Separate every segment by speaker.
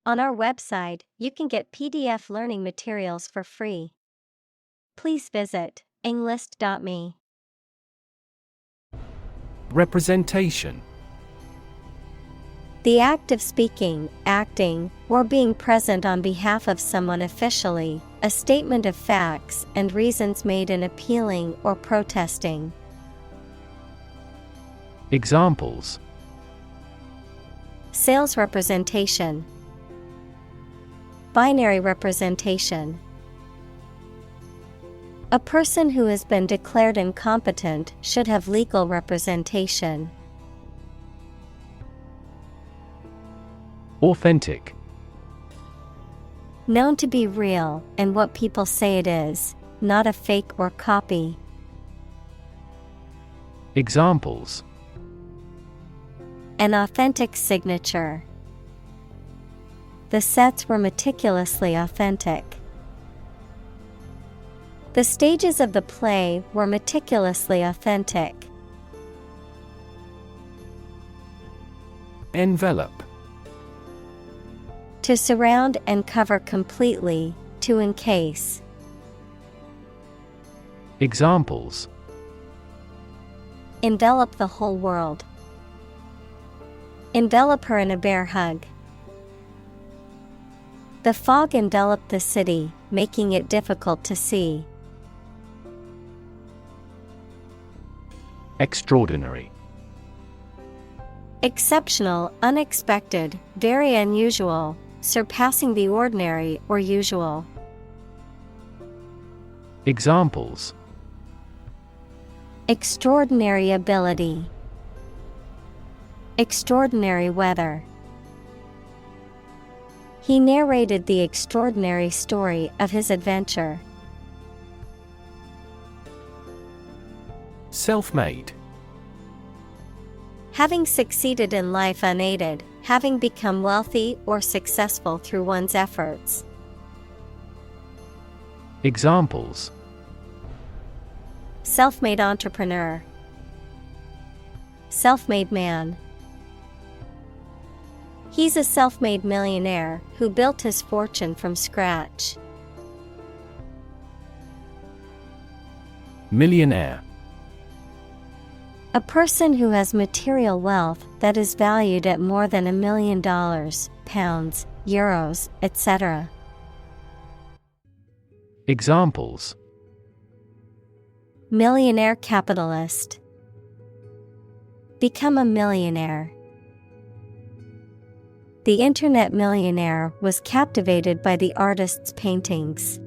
Speaker 1: On our website, you can get PDF learning materials for free. Please visit englist.me.
Speaker 2: Representation.
Speaker 1: The act of speaking, acting, or being present on behalf of someone officially, a statement of facts and reasons made in appealing or protesting.
Speaker 2: Examples:
Speaker 1: Sales representation, binary representation. A person who has been declared incompetent should have legal representation.
Speaker 2: Authentic.
Speaker 1: Known to be real and what people say it is, not a fake or copy.
Speaker 2: Examples:
Speaker 1: An authentic signature. The sets were meticulously authentic. The stages of the play were meticulously authentic.
Speaker 2: Envelope.
Speaker 1: To surround and cover completely, to encase.
Speaker 2: Examples:
Speaker 1: Envelop the whole world. Envelop her in a bear hug. The fog enveloped the city, making it difficult to see.
Speaker 2: Extraordinary.
Speaker 1: Exceptional, unexpected, very unusual, surpassing the ordinary or usual.
Speaker 2: Examples:
Speaker 1: Extraordinary ability. Extraordinary weather. He narrated the extraordinary story of his adventure.
Speaker 2: Self-made.
Speaker 1: Having succeeded in life unaided, having become wealthy or successful through one's efforts.
Speaker 2: Examples:
Speaker 1: Self-made entrepreneur. Self-made man. He's a self-made millionaire who built his fortune from scratch.
Speaker 2: Millionaire.
Speaker 1: A person who has material wealth that is valued at more than $1 million, pounds, euros, etc.
Speaker 2: Examples:
Speaker 1: Millionaire capitalist. Become a millionaire. The internet millionaire was captivated by the artist's paintings.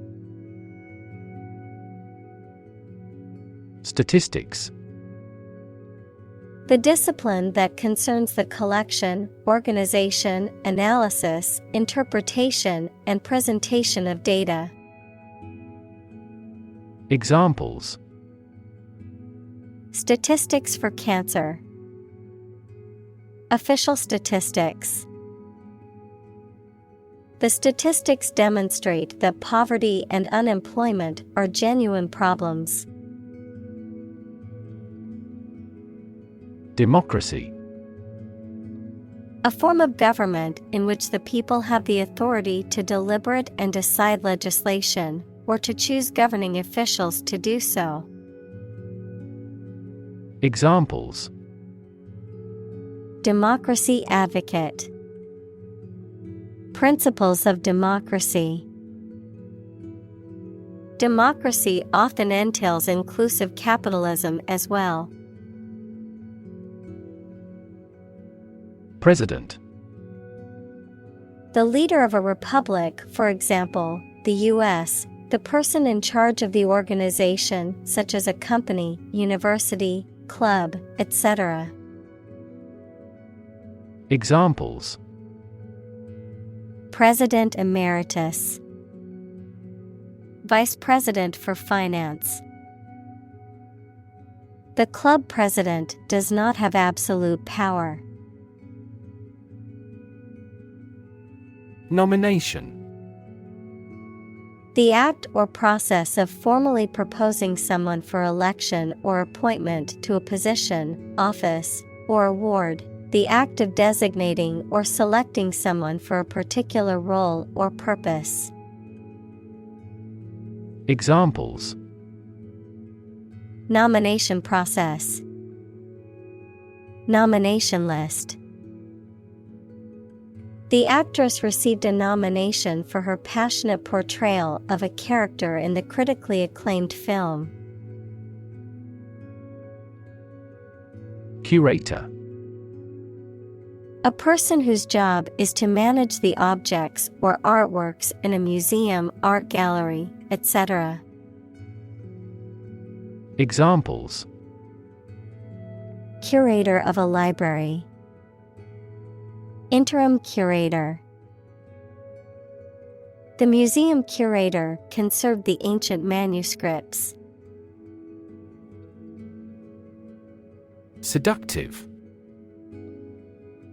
Speaker 2: Statistics.
Speaker 1: The discipline that concerns the collection, organization, analysis, interpretation, and presentation of data.
Speaker 2: Examples:
Speaker 1: Statistics for cancer. Official statistics. The statistics demonstrate that poverty and unemployment are genuine problems.
Speaker 2: Democracy.
Speaker 1: A form of government in which the people have the authority to deliberate and decide legislation, or to choose governing officials to do so.
Speaker 2: Examples:
Speaker 1: Democracy advocate. Principles of democracy. Democracy often entails inclusive capitalism as well.
Speaker 2: President.
Speaker 1: The leader of a republic, for example, the U.S., the person in charge of the organization, such as a company, university, club, etc.
Speaker 2: Examples:
Speaker 1: President Emeritus. Vice President for Finance. The club president does not have absolute power.
Speaker 2: Nomination.
Speaker 1: The act or process of formally proposing someone for election or appointment to a position, office, or award, the act of designating or selecting someone for a particular role or purpose.
Speaker 2: Examples:
Speaker 1: Nomination process. Nomination list. The actress received a nomination for her passionate portrayal of a character in the critically acclaimed film.
Speaker 2: Curator.
Speaker 1: A person whose job is to manage the objects or artworks in a museum, art gallery, etc.
Speaker 2: Examples:
Speaker 1: Curator of a library. Interim curator. The museum curator conserved the ancient manuscripts.
Speaker 2: Seductive.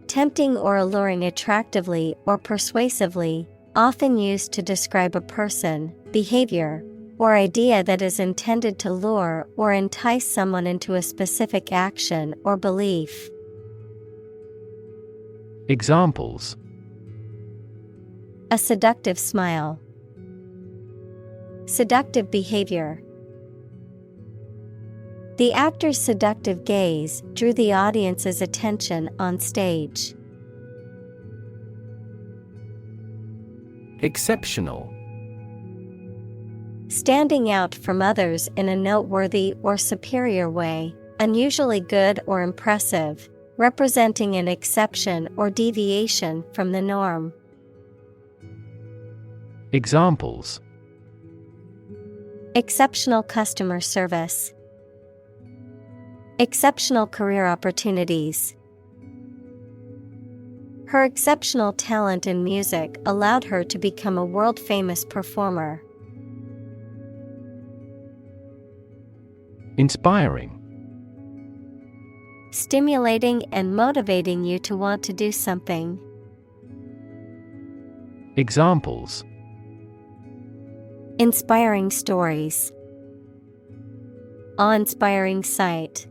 Speaker 1: Tempting or alluring attractively or persuasively, often used to describe a person, behavior, or idea that is intended to lure or entice someone into a specific action or belief.
Speaker 2: Examples:
Speaker 1: A seductive smile. Seductive behavior. The actor's seductive gaze drew the audience's attention on stage.
Speaker 2: Exceptional.
Speaker 1: Standing out from others in a noteworthy or superior way, unusually good or impressive, representing an exception or deviation from the norm.
Speaker 2: Examples:
Speaker 1: Exceptional customer service. Exceptional career opportunities. Her exceptional talent in music allowed her to become a world-famous performer.
Speaker 2: Inspiring.
Speaker 1: Stimulating and motivating you to want to do something.
Speaker 2: Examples:
Speaker 1: Inspiring stories. Awe-inspiring sight.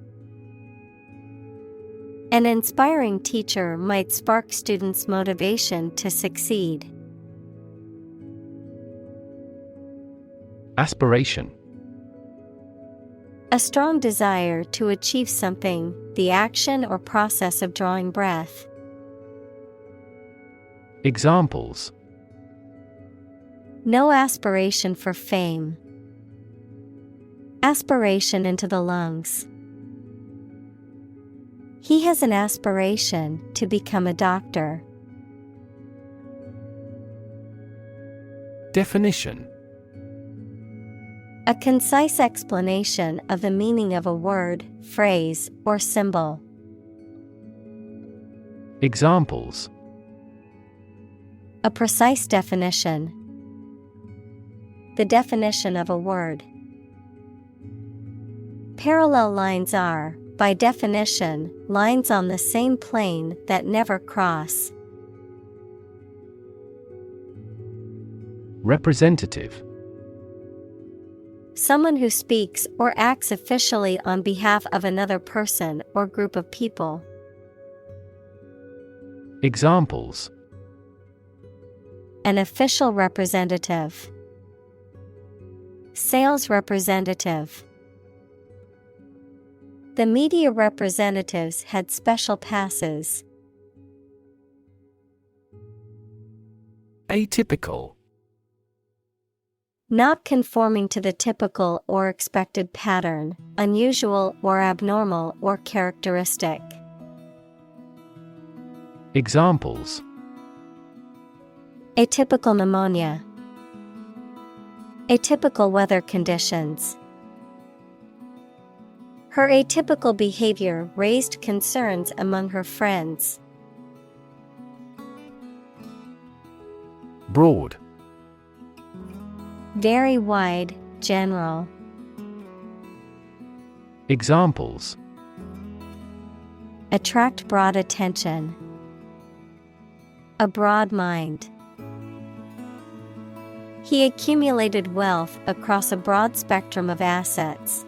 Speaker 1: An inspiring teacher might spark students' motivation to succeed.
Speaker 2: Aspiration.
Speaker 1: A strong desire to achieve something, the action or process of drawing breath.
Speaker 2: Examples:
Speaker 1: No aspiration for fame. Aspiration into the lungs. He has an aspiration to become a doctor.
Speaker 2: Definition.
Speaker 1: A concise explanation of the meaning of a word, phrase, or symbol.
Speaker 2: Examples:
Speaker 1: A precise definition. The definition of a word. Parallel lines are, by definition, lines on the same plane that never cross.
Speaker 2: Representative.
Speaker 1: Someone who speaks or acts officially on behalf of another person or group of people.
Speaker 2: Examples:
Speaker 1: An official representative. Sales representative. The media representatives had special passes.
Speaker 2: Atypical.
Speaker 1: Not conforming to the typical or expected pattern, unusual or abnormal or characteristic.
Speaker 2: Examples:
Speaker 1: Atypical pneumonia. Atypical weather conditions. Her atypical behavior raised concerns among her friends.
Speaker 2: Broad.
Speaker 1: Very wide, general.
Speaker 2: Examples:
Speaker 1: Attract broad attention. A broad mind. He accumulated wealth across a broad spectrum of assets.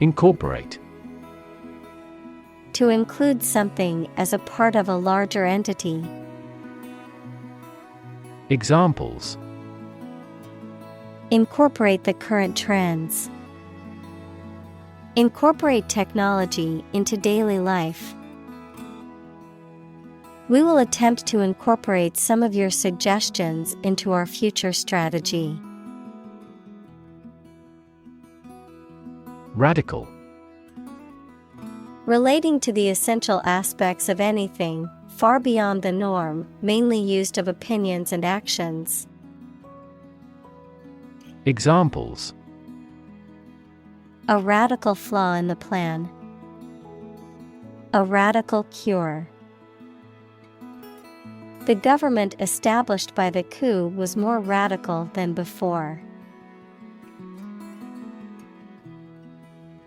Speaker 2: Incorporate.
Speaker 1: To include something as a part of a larger entity.
Speaker 2: Examples:
Speaker 1: Incorporate the current trends. Incorporate technology into daily life. We will attempt to incorporate some of your suggestions into our future strategy.
Speaker 2: Radical.
Speaker 1: Relating to the essential aspects of anything, far beyond the norm, mainly used of opinions and actions.
Speaker 2: Examples:
Speaker 1: A radical flaw in the plan. A radical cure. The government established by the coup was more radical than before.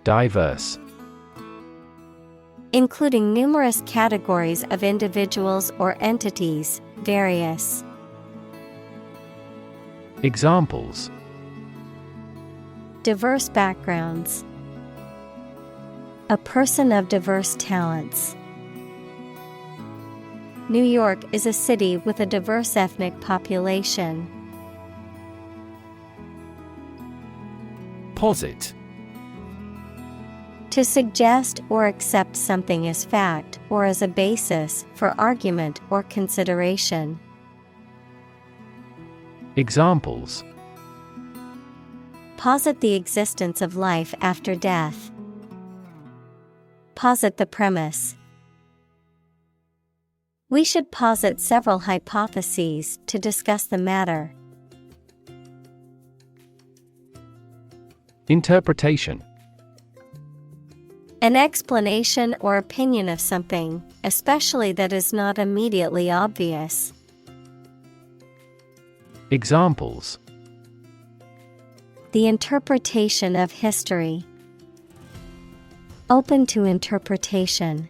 Speaker 2: Diverse.
Speaker 1: Including numerous categories of individuals or entities, various.
Speaker 2: Examples:
Speaker 1: Diverse backgrounds. A person of diverse talents. New York is a city with a diverse ethnic population.
Speaker 2: Posit.
Speaker 1: To suggest or accept something as fact or as a basis for argument or consideration.
Speaker 2: Examples:
Speaker 1: Posit the existence of life after death. Posit the premise. We should posit several hypotheses to discuss the matter.
Speaker 2: Interpretation.
Speaker 1: An explanation or opinion of something, especially that is not immediately obvious.
Speaker 2: Examples:
Speaker 1: The interpretation of history. Open to interpretation.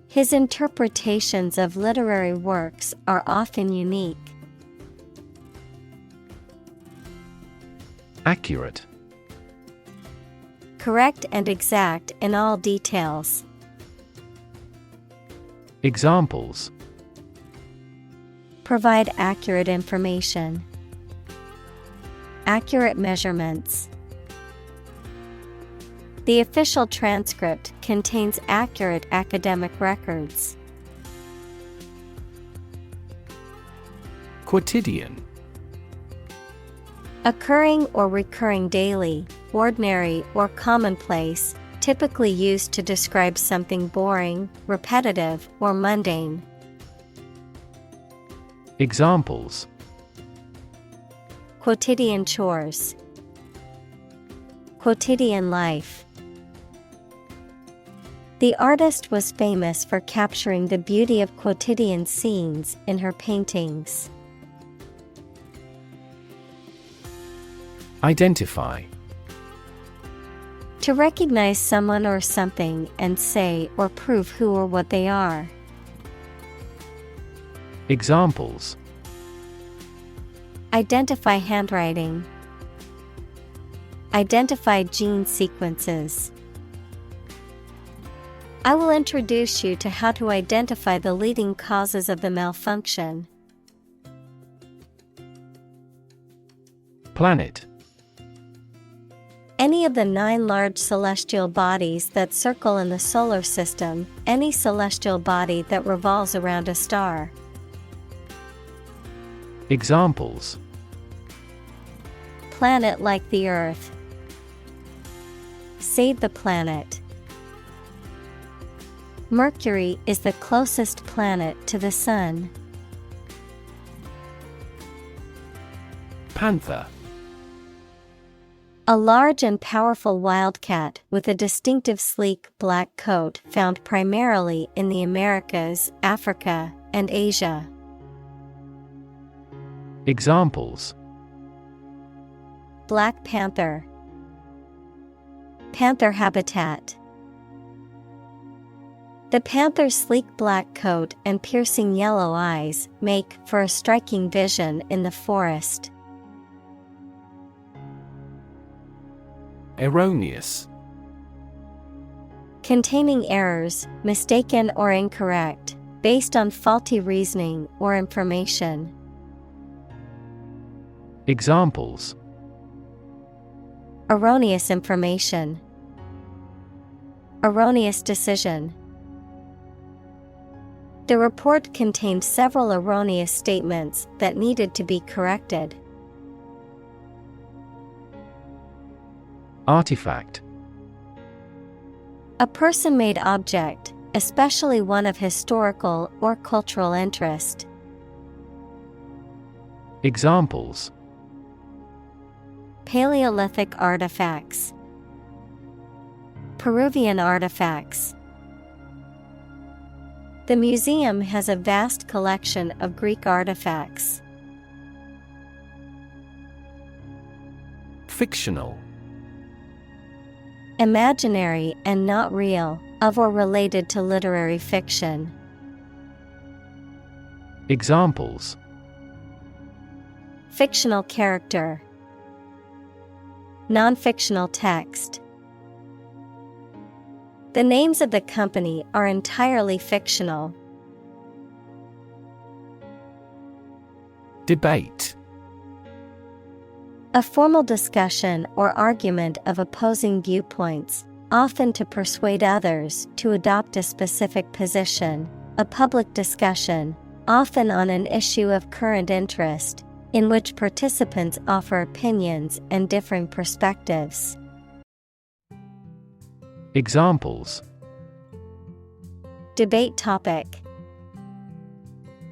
Speaker 1: His interpretations of literary works are often unique.
Speaker 2: Accurate.
Speaker 1: Correct and exact in all details.
Speaker 2: Examples:
Speaker 1: Provide accurate information. Accurate measurements. The official transcript contains accurate academic records.
Speaker 2: Quotidian.
Speaker 1: Occurring or recurring daily, ordinary or commonplace, typically used to describe something boring, repetitive, or mundane.
Speaker 2: Examples:
Speaker 1: Quotidian chores. Quotidian life. The artist was famous for capturing the beauty of quotidian scenes in her paintings.
Speaker 2: Identify.
Speaker 1: To recognize someone or something and say or prove who or what they are.
Speaker 2: Examples:
Speaker 1: Identify handwriting. Identify gene sequences. I will introduce you to how to identify the leading causes of the malfunction.
Speaker 2: Planet.
Speaker 1: Any of the 9 large celestial bodies that circle in the solar system, any celestial body that revolves around a star.
Speaker 2: Examples:
Speaker 1: Planet like the Earth. Save the planet. Mercury is the closest planet to the Sun.
Speaker 2: Panther.
Speaker 1: A large and powerful wildcat with a distinctive sleek black coat found primarily in the Americas, Africa, and Asia.
Speaker 2: Examples:
Speaker 1: Black panther. Panther habitat. The panther's sleek black coat and piercing yellow eyes make for a striking vision in the forest.
Speaker 2: Erroneous.
Speaker 1: Containing errors, mistaken or incorrect, based on faulty reasoning or information.
Speaker 2: Examples:
Speaker 1: Erroneous information. Erroneous decision. The report contained several erroneous statements that needed to be corrected.
Speaker 2: Artifact.
Speaker 1: A person-made object, especially one of historical or cultural interest.
Speaker 2: Examples:
Speaker 1: Paleolithic artifacts. Peruvian artifacts. The museum has a vast collection of Greek artifacts.
Speaker 2: Fictional.
Speaker 1: Imaginary and not real, of or related to literary fiction.
Speaker 2: Examples:
Speaker 1: Fictional character. Non-fictional text. The names of the company are entirely fictional.
Speaker 2: Debate.
Speaker 1: A formal discussion or argument of opposing viewpoints, often to persuade others to adopt a specific position. A public discussion, often on an issue of current interest, in which participants offer opinions and differing perspectives.
Speaker 2: Examples:
Speaker 1: Debate topic.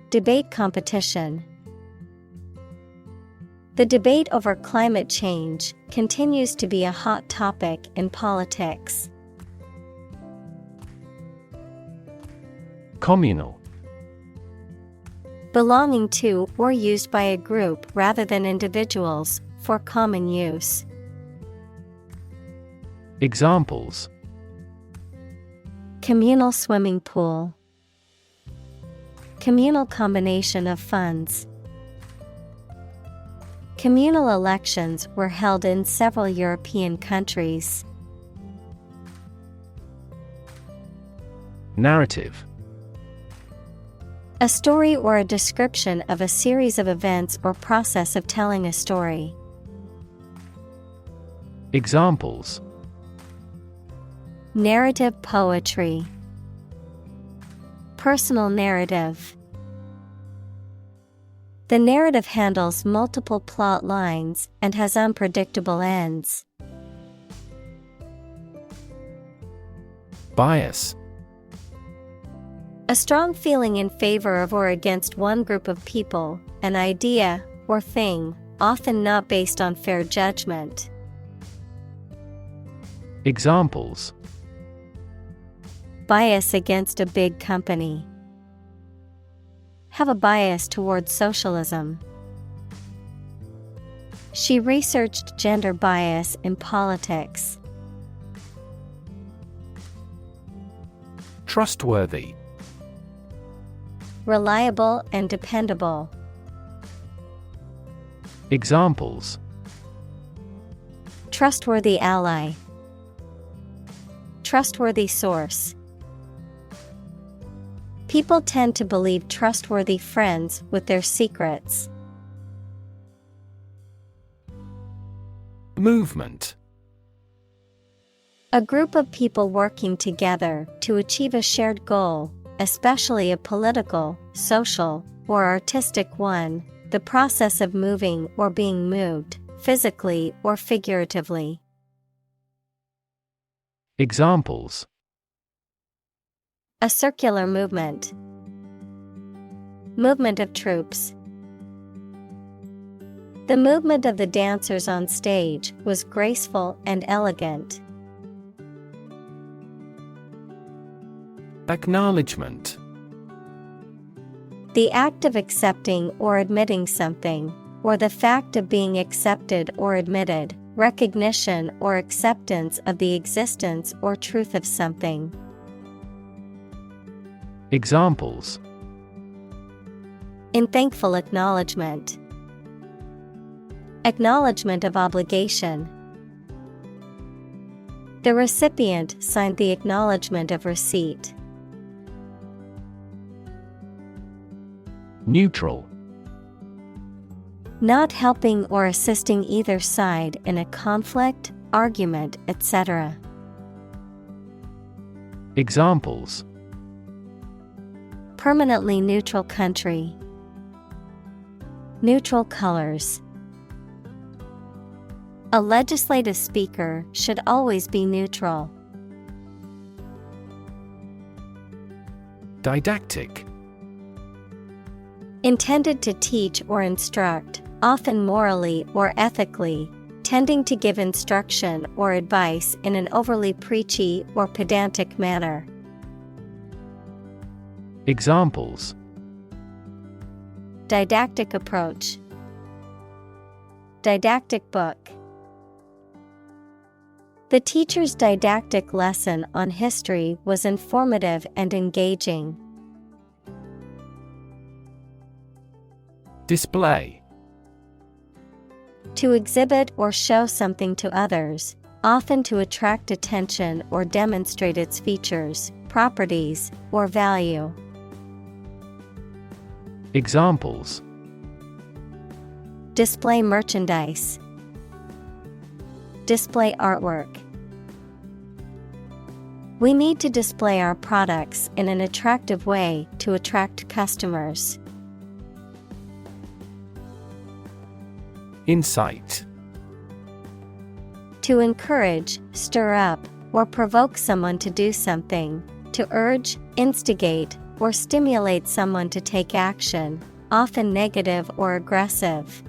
Speaker 1: Debate competition. The debate over climate change continues to be a hot topic in politics.
Speaker 2: Communal.
Speaker 1: Belonging to or used by a group rather than individuals, for common use.
Speaker 2: Examples:
Speaker 1: Communal swimming pool. Communal combination of funds. Communal elections were held in several European countries.
Speaker 2: Narrative.
Speaker 1: A story or a description of a series of events or process of telling a story.
Speaker 2: Examples:
Speaker 1: Narrative poetry. Personal narrative. The narrative handles multiple plot lines and has unpredictable ends.
Speaker 2: Bias.
Speaker 1: A strong feeling in favor of or against one group of people, an idea, or thing, often not based on fair judgment.
Speaker 2: Examples:
Speaker 1: Bias against a big company. Have a bias towards socialism. She researched gender bias in politics.
Speaker 2: Trustworthy.
Speaker 1: Reliable and dependable.
Speaker 2: Examples:
Speaker 1: Trustworthy ally. Trustworthy source. People tend to believe trustworthy friends with their secrets.
Speaker 2: Movement.
Speaker 1: A group of people working together to achieve a shared goal, especially a political, social, or artistic one, the process of moving or being moved, physically or figuratively.
Speaker 2: Examples:
Speaker 1: A circular movement. Movement of troops. The movement of the dancers on stage was graceful and elegant.
Speaker 2: Acknowledgement.
Speaker 1: The act of accepting or admitting something, or the fact of being accepted or admitted, recognition or acceptance of the existence or truth of something.
Speaker 2: Examples:
Speaker 1: In thankful acknowledgement. Acknowledgement of obligation. The recipient signed the acknowledgement of receipt.
Speaker 2: Neutral.
Speaker 1: Not helping or assisting either side in a conflict, argument, etc.
Speaker 2: Examples:
Speaker 1: Permanently neutral country. Neutral colors. A legislative speaker should always be neutral.
Speaker 2: Didactic.
Speaker 1: Intended to teach or instruct, often morally or ethically, tending to give instruction or advice in an overly preachy or pedantic manner.
Speaker 2: Examples:
Speaker 1: Didactic approach. Didactic book. The teacher's didactic lesson on history was informative and engaging.
Speaker 2: Display.
Speaker 1: To exhibit or show something to others, often to attract attention or demonstrate its features, properties, or value.
Speaker 2: Examples:
Speaker 1: Display merchandise. Display artwork. We need to display our products in an attractive way to attract customers.
Speaker 2: Insight.
Speaker 1: To encourage, stir up, or provoke someone to do something, to urge, instigate, or stimulate someone to take action, often negative or aggressive.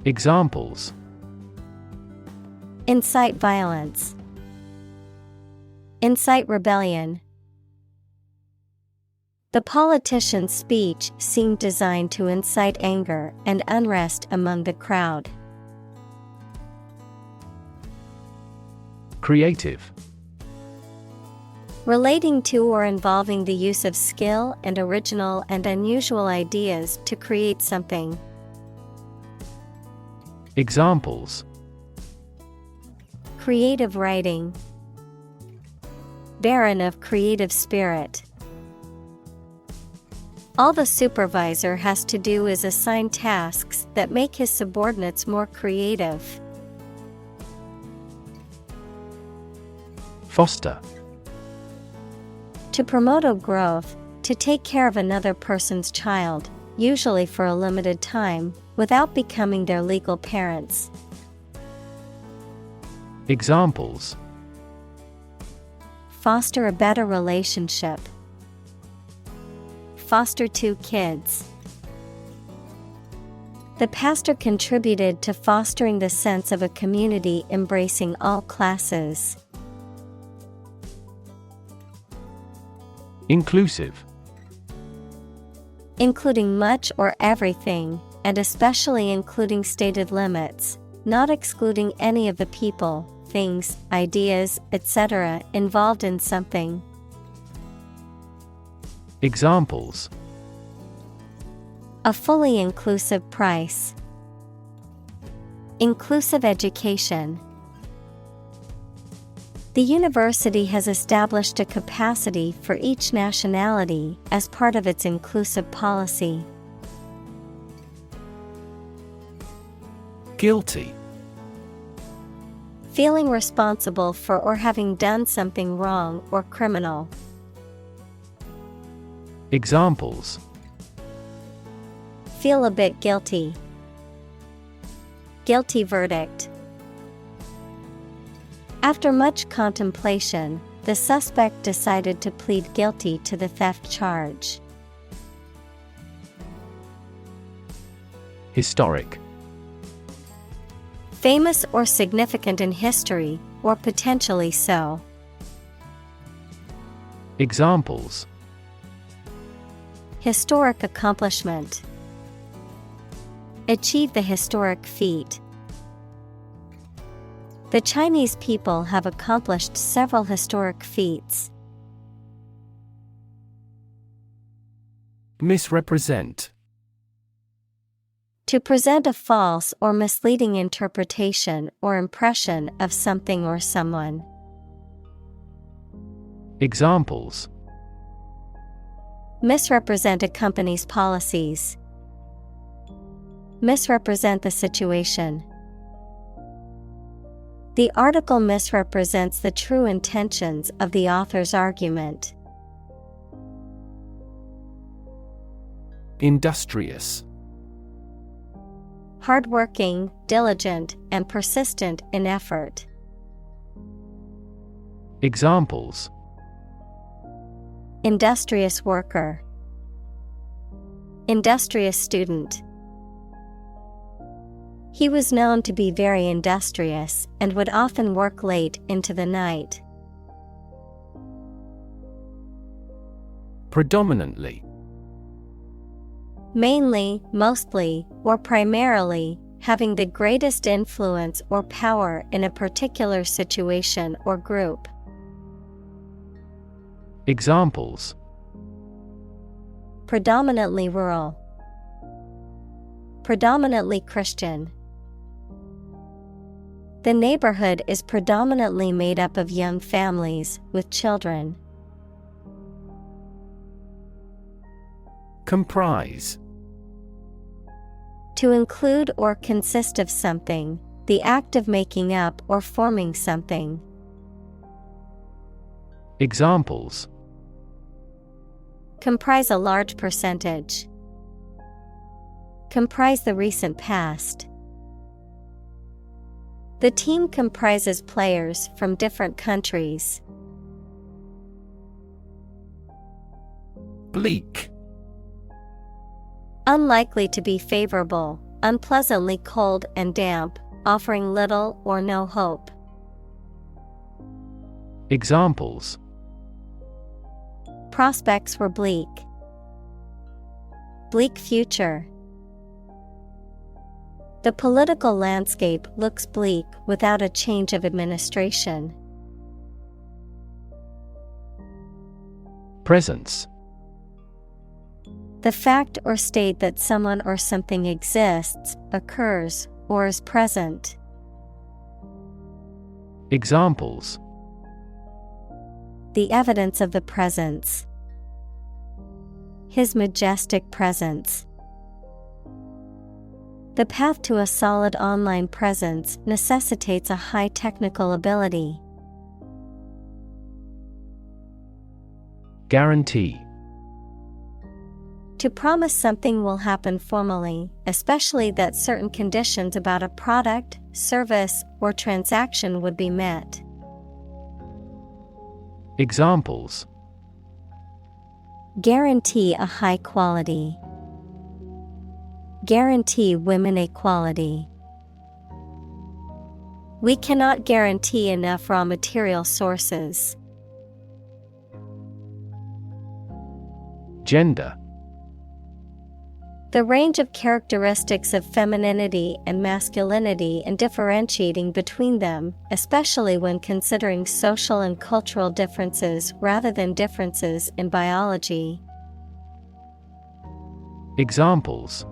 Speaker 2: Examples:
Speaker 1: Incite violence. Incite rebellion. The politician's speech seemed designed to incite anger and unrest among the crowd.
Speaker 2: Creative.
Speaker 1: Relating to or involving the use of skill and original and unusual ideas to create something.
Speaker 2: Examples:
Speaker 1: Creative writing. Barren of creative spirit. All the supervisor has to do is assign tasks that make his subordinates more creative.
Speaker 2: Foster.
Speaker 1: To promote a growth, to take care of another person's child, usually for a limited time, without becoming their legal parents.
Speaker 2: Examples:
Speaker 1: Foster a better relationship. Foster 2 kids. The pastor contributed to fostering the sense of a community embracing all classes.
Speaker 2: Inclusive.
Speaker 1: Including much or everything, and especially including stated limits, not excluding any of the people, things, ideas, etc. involved in something.
Speaker 2: Examples:
Speaker 1: A fully inclusive price. Inclusive education. The university has established a capacity for each nationality as part of its inclusive policy.
Speaker 2: Guilty.
Speaker 1: Feeling responsible for or having done something wrong or criminal.
Speaker 2: Examples:
Speaker 1: Feel a bit guilty. Guilty verdict. After much contemplation, the suspect decided to plead guilty to the theft charge.
Speaker 2: Historic.
Speaker 1: Famous or significant in history, or potentially so.
Speaker 2: Examples:
Speaker 1: Historic accomplishment. Achieve the historic feat. The Chinese people have accomplished several historic feats.
Speaker 2: Misrepresent.
Speaker 1: To present a false or misleading interpretation or impression of something or someone.
Speaker 2: Examples:
Speaker 1: Misrepresent a company's policies. Misrepresent the situation. The article misrepresents the true intentions of the author's argument.
Speaker 2: Industrious.
Speaker 1: Hardworking, diligent, and persistent in effort.
Speaker 2: Examples:
Speaker 1: Industrious worker. Industrious student. He was known to be very industrious and would often work late into the night.
Speaker 2: Predominantly.
Speaker 1: Mainly, mostly, or primarily, having the greatest influence or power in a particular situation or group.
Speaker 2: Examples:
Speaker 1: Predominantly rural. Predominantly Christian. The neighborhood is predominantly made up of young families with children.
Speaker 2: Comprise.
Speaker 1: To include or consist of something, the act of making up or forming something.
Speaker 2: Examples:
Speaker 1: Comprise a large percentage. Comprise the recent past. The team comprises players from different countries.
Speaker 2: Bleak.
Speaker 1: Unlikely to be favorable, unpleasantly cold and damp, offering little or no hope.
Speaker 2: Examples:
Speaker 1: Prospects were bleak. Bleak future. The political landscape looks bleak without a change of administration.
Speaker 2: Presence.
Speaker 1: The fact or state that someone or something exists, occurs, or is present.
Speaker 2: Examples:
Speaker 1: The evidence of the presence. His majestic presence. The path to a solid online presence necessitates a high technical ability.
Speaker 2: Guarantee.
Speaker 1: To promise something will happen formally, especially that certain conditions about a product, service, or transaction would be met.
Speaker 2: Examples:
Speaker 1: Guarantee a high quality. Guarantee women equality. We cannot guarantee enough raw material sources.
Speaker 2: Gender.
Speaker 1: The range of characteristics of femininity and masculinity and differentiating between them, especially when considering social and cultural differences rather than differences in biology.
Speaker 2: Examples: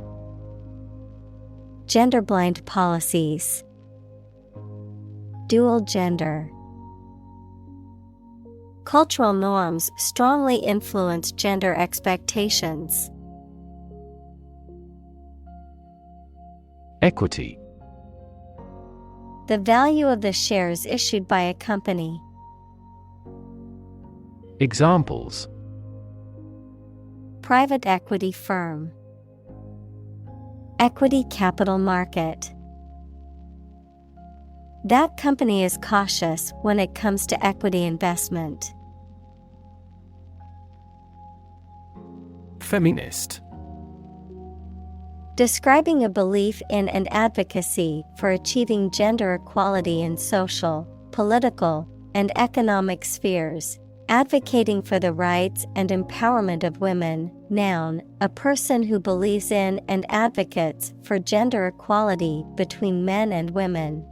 Speaker 1: Gender-blind policies. Dual gender. Cultural norms strongly influence gender expectations.
Speaker 2: Equity.
Speaker 1: The value of the shares issued by a company.
Speaker 2: Examples:
Speaker 1: Private equity firm. Equity capital market. That company is cautious when it comes to equity investment.
Speaker 2: Feminist.
Speaker 1: Describing a belief in and advocacy for achieving gender equality in social, political, and economic spheres, advocating for the rights and empowerment of women. Noun, a person who believes in and advocates for gender equality between men and women.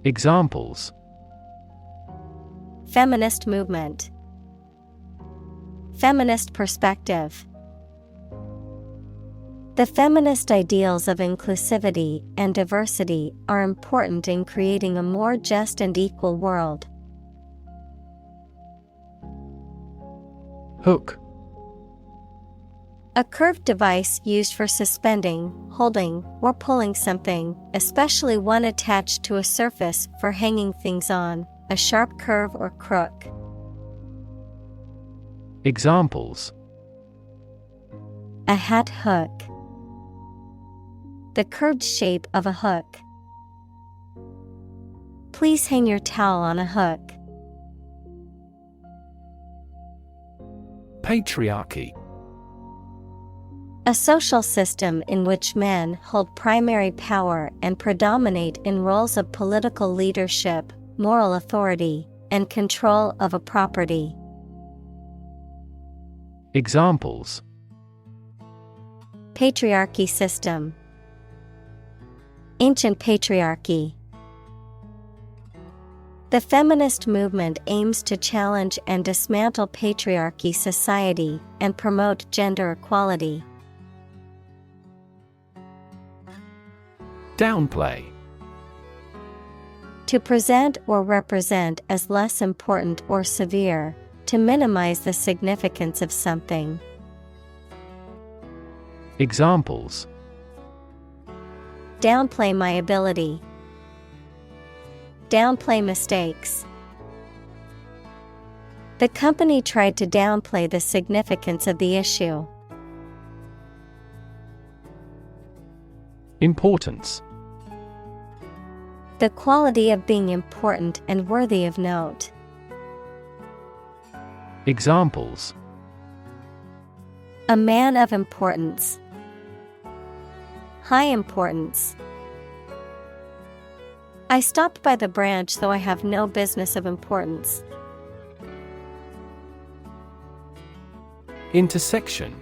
Speaker 2: Examples:
Speaker 1: Feminist movement. Feminist perspective. The feminist ideals of inclusivity and diversity are important in creating a more just and equal world.
Speaker 2: Hook.
Speaker 1: A curved device used for suspending, holding, or pulling something, especially one attached to a surface for hanging things on, a sharp curve or crook.
Speaker 2: Examples:
Speaker 1: A hat hook. The curved shape of a hook. Please hang your towel on a hook.
Speaker 3: Patriarchy.
Speaker 1: A social system in which men hold primary power and predominate in roles of political leadership, moral authority, and control of a property.
Speaker 2: Examples:
Speaker 1: Patriarchy system. Ancient patriarchy. The feminist movement aims to challenge and dismantle patriarchy society and promote gender equality.
Speaker 3: Downplay.
Speaker 1: To present or represent as less important or severe, to minimize the significance of something.
Speaker 2: Examples:
Speaker 1: Downplay my ability. Downplay mistakes. The company tried to downplay the significance of the issue.
Speaker 2: Importance.
Speaker 1: The quality of being important and worthy of note.
Speaker 2: Examples:
Speaker 1: A man of importance. High importance. I stopped by the branch though I have no business of importance.
Speaker 3: Intersection.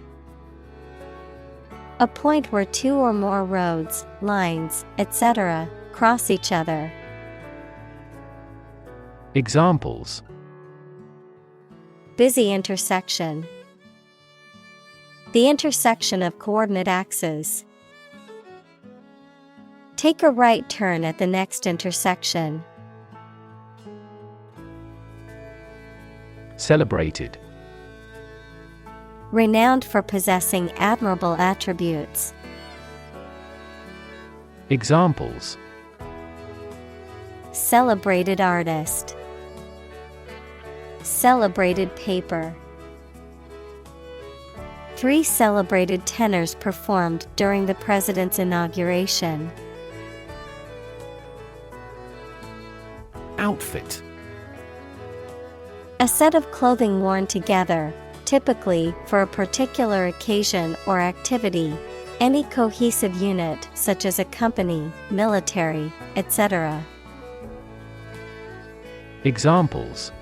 Speaker 1: A point where two or more roads, lines, etc., cross each other.
Speaker 2: Examples:
Speaker 1: Busy intersection. The intersection of coordinate axes. Take a right turn at the next intersection.
Speaker 2: Celebrated.
Speaker 1: Renowned for possessing admirable attributes.
Speaker 2: Examples:
Speaker 1: Celebrated artist. Celebrated paper. 3 celebrated tenors performed during the president's inauguration.
Speaker 3: Outfit.
Speaker 1: A set of clothing worn together, typically for a particular occasion or activity. Any cohesive unit such as a company, military, etc.
Speaker 2: Examples: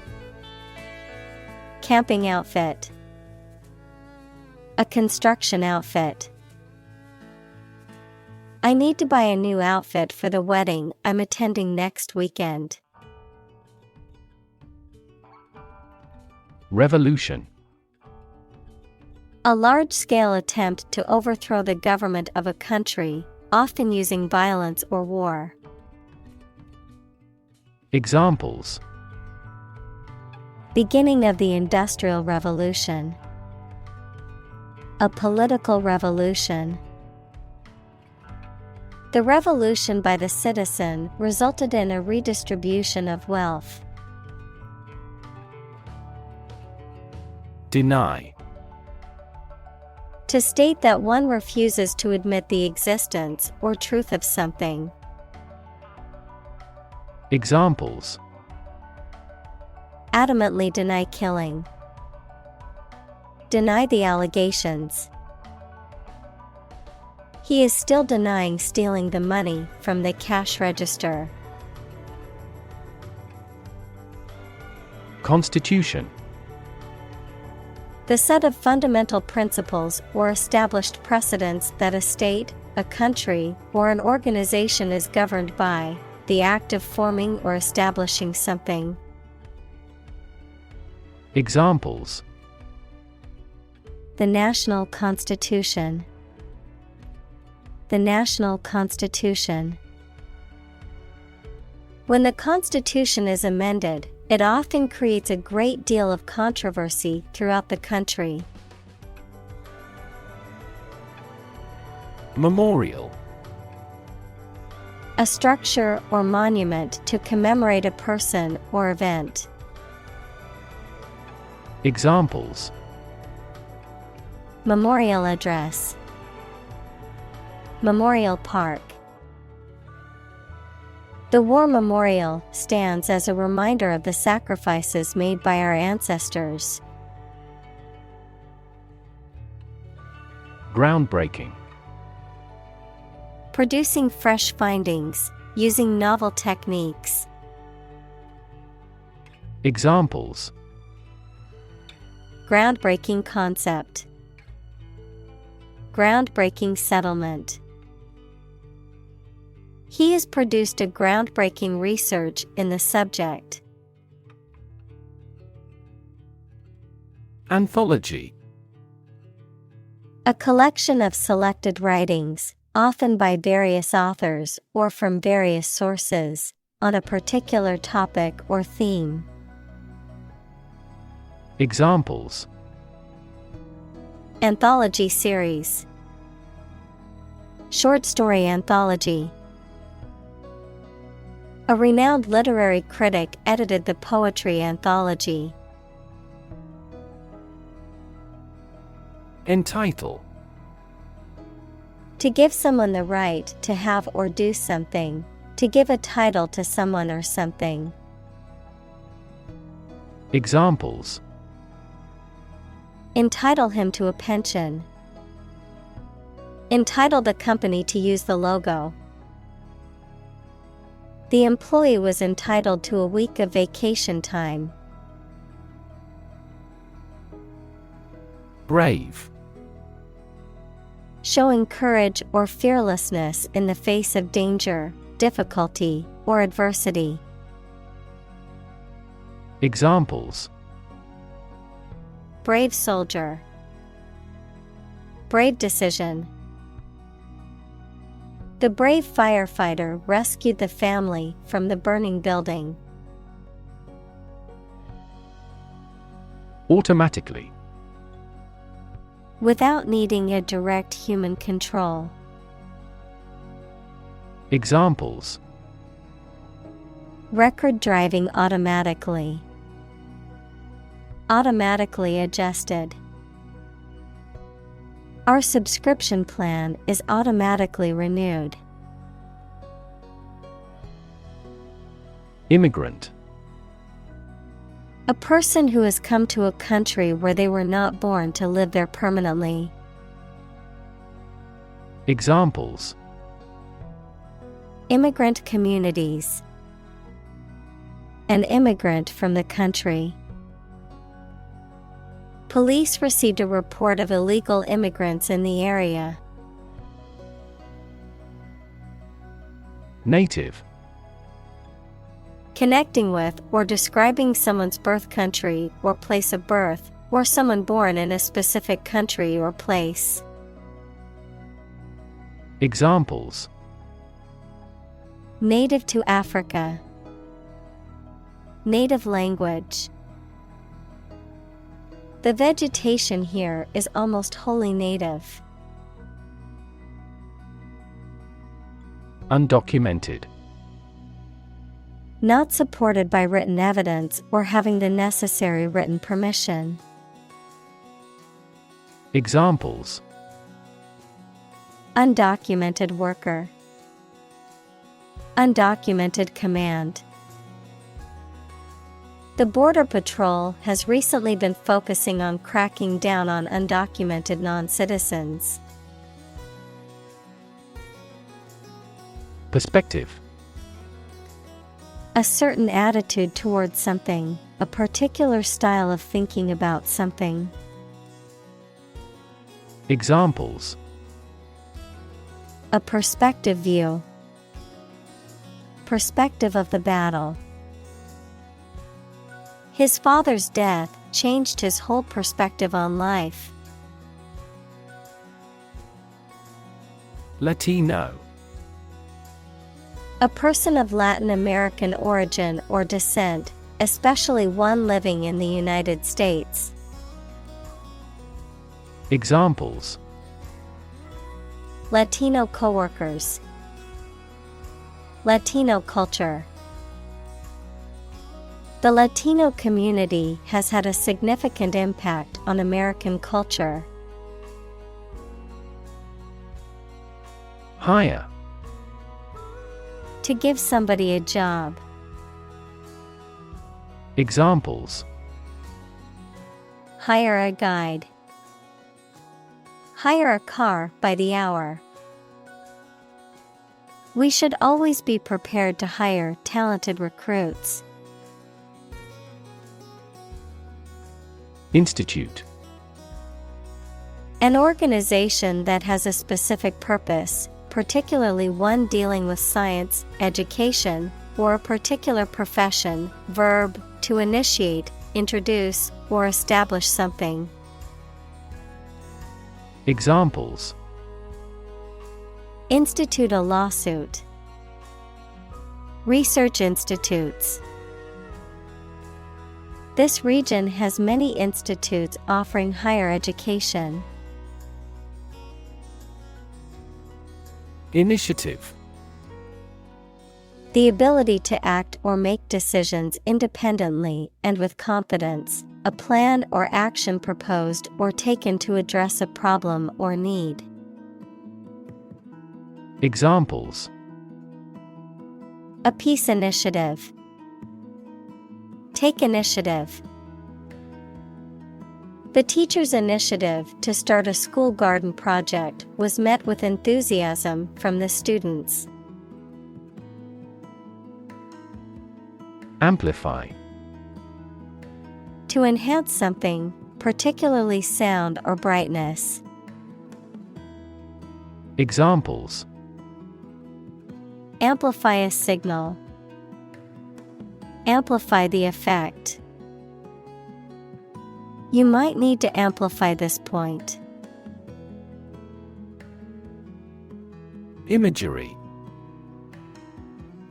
Speaker 1: Camping outfit. A construction outfit. I need to buy a new outfit for the wedding I'm attending next weekend.
Speaker 2: Revolution.
Speaker 1: A large-scale attempt to overthrow the government of a country, often using violence or war.
Speaker 2: Examples:
Speaker 1: Beginning of the Industrial Revolution. A political revolution. The revolution by the citizen resulted in a redistribution of wealth.
Speaker 3: Deny.
Speaker 1: To state that one refuses to admit the existence or truth of something.
Speaker 2: Examples:
Speaker 1: Adamantly deny killing. Deny the allegations. He is still denying stealing the money from the cash register.
Speaker 2: Constitution.
Speaker 1: The set of fundamental principles or established precedents that a state, a country, or an organization is governed by, the act of forming or establishing something.
Speaker 2: Examples:
Speaker 1: The national constitution. the national constitution. When the Constitution is amended, it often creates a great deal of controversy throughout the country.
Speaker 2: Memorial.
Speaker 1: A structure or monument to commemorate a person or event.
Speaker 2: Examples:
Speaker 1: Memorial address. Memorial Park. The War Memorial stands as a reminder of the sacrifices made by our ancestors.
Speaker 2: Groundbreaking.
Speaker 1: Producing fresh findings, using novel techniques.
Speaker 2: Examples:
Speaker 1: Groundbreaking concept. Groundbreaking settlement. He has produced a groundbreaking research in the subject.
Speaker 2: Anthology.
Speaker 1: A collection of selected writings, often by various authors or from various sources, on a particular topic or theme.
Speaker 2: Examples:
Speaker 1: Anthology series. Short story anthology. A renowned literary critic edited the poetry anthology.
Speaker 2: Entitle.
Speaker 1: To give someone the right to have or do something, to give a title to someone or something.
Speaker 2: Examples:
Speaker 1: Entitle him to a pension. Entitle the company to use the logo. The employee was entitled to a week of vacation time.
Speaker 2: Brave.
Speaker 1: Showing courage or fearlessness in the face of danger, difficulty, or adversity.
Speaker 2: Examples:
Speaker 1: Brave soldier. Brave decision. The brave firefighter rescued the family from the burning building.
Speaker 2: Automatically.
Speaker 1: Without needing a direct human control.
Speaker 2: Examples:
Speaker 1: Record driving automatically. Automatically adjusted. Our subscription plan is automatically renewed.
Speaker 2: Immigrant.
Speaker 1: A person who has come to a country where they were not born to live there permanently.
Speaker 2: Examples:
Speaker 1: Immigrant communities. An immigrant from the country. Police received a report of illegal immigrants in the area.
Speaker 2: Native.
Speaker 1: Connecting with or describing someone's birth country or place of birth, or someone born in a specific country or place.
Speaker 2: Examples:
Speaker 1: Native to Africa. Native language. The vegetation here is almost wholly native.
Speaker 2: Undocumented.
Speaker 1: Not supported by written evidence or having the necessary written permission.
Speaker 2: Examples:
Speaker 1: Undocumented worker. Undocumented command. The Border Patrol has recently been focusing on cracking down on undocumented non-citizens.
Speaker 2: Perspective.
Speaker 1: A certain attitude towards something, a particular style of thinking about something.
Speaker 2: Examples:
Speaker 1: A perspective view. Perspective of the battle. His father's death changed his whole perspective on life.
Speaker 2: Latino.
Speaker 1: A person of Latin American origin or descent, especially one living in the United States.
Speaker 2: Examples:
Speaker 1: Latino coworkers. Latino culture. The Latino community has had a significant impact on American culture.
Speaker 2: Hire.
Speaker 1: To give somebody a job.
Speaker 2: Examples:
Speaker 1: Hire a guide. Hire a car by the hour. We should always be prepared to hire talented recruits.
Speaker 2: Institute.
Speaker 1: An organization that has a specific purpose, particularly one dealing with science, education, or a particular profession. Verb, to initiate, introduce, or establish something.
Speaker 2: Examples:
Speaker 1: Institute a lawsuit. Research institutes. This region has many institutes offering higher education.
Speaker 2: Initiative.
Speaker 1: The ability to act or make decisions independently and with confidence, a plan or action proposed or taken to address a problem or need.
Speaker 2: Examples:
Speaker 1: A peace initiative. Take initiative. The teacher's initiative to start a school garden project was met with enthusiasm from the students.
Speaker 2: Amplify.
Speaker 1: To enhance something, particularly sound or brightness.
Speaker 2: Examples:
Speaker 1: Amplify a signal. Amplify the effect. You might need to amplify this point.
Speaker 2: Imagery.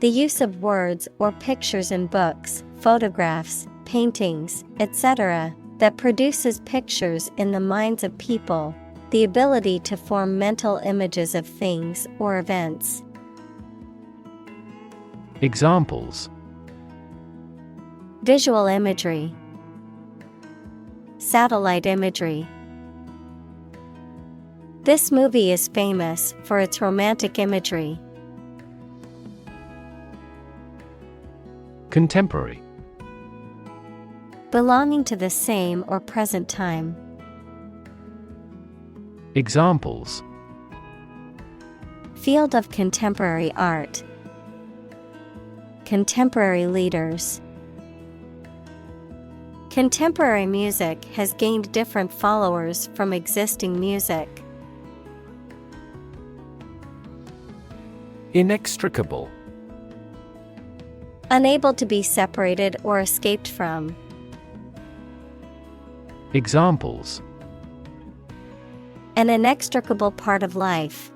Speaker 1: The use of words or pictures in books, photographs, paintings, etc., that produces pictures in the minds of people, the ability to form mental images of things or events.
Speaker 2: Examples:
Speaker 1: Visual imagery. Satellite imagery. This movie is famous for its romantic imagery.
Speaker 2: Contemporary.
Speaker 1: Belonging to the same or present time.
Speaker 2: Examples:
Speaker 1: Field of contemporary art. Contemporary leaders. Contemporary music has gained different followers from existing music.
Speaker 2: Inextricable.
Speaker 1: Unable to be separated or escaped from.
Speaker 2: Examples:
Speaker 1: An inextricable part of life.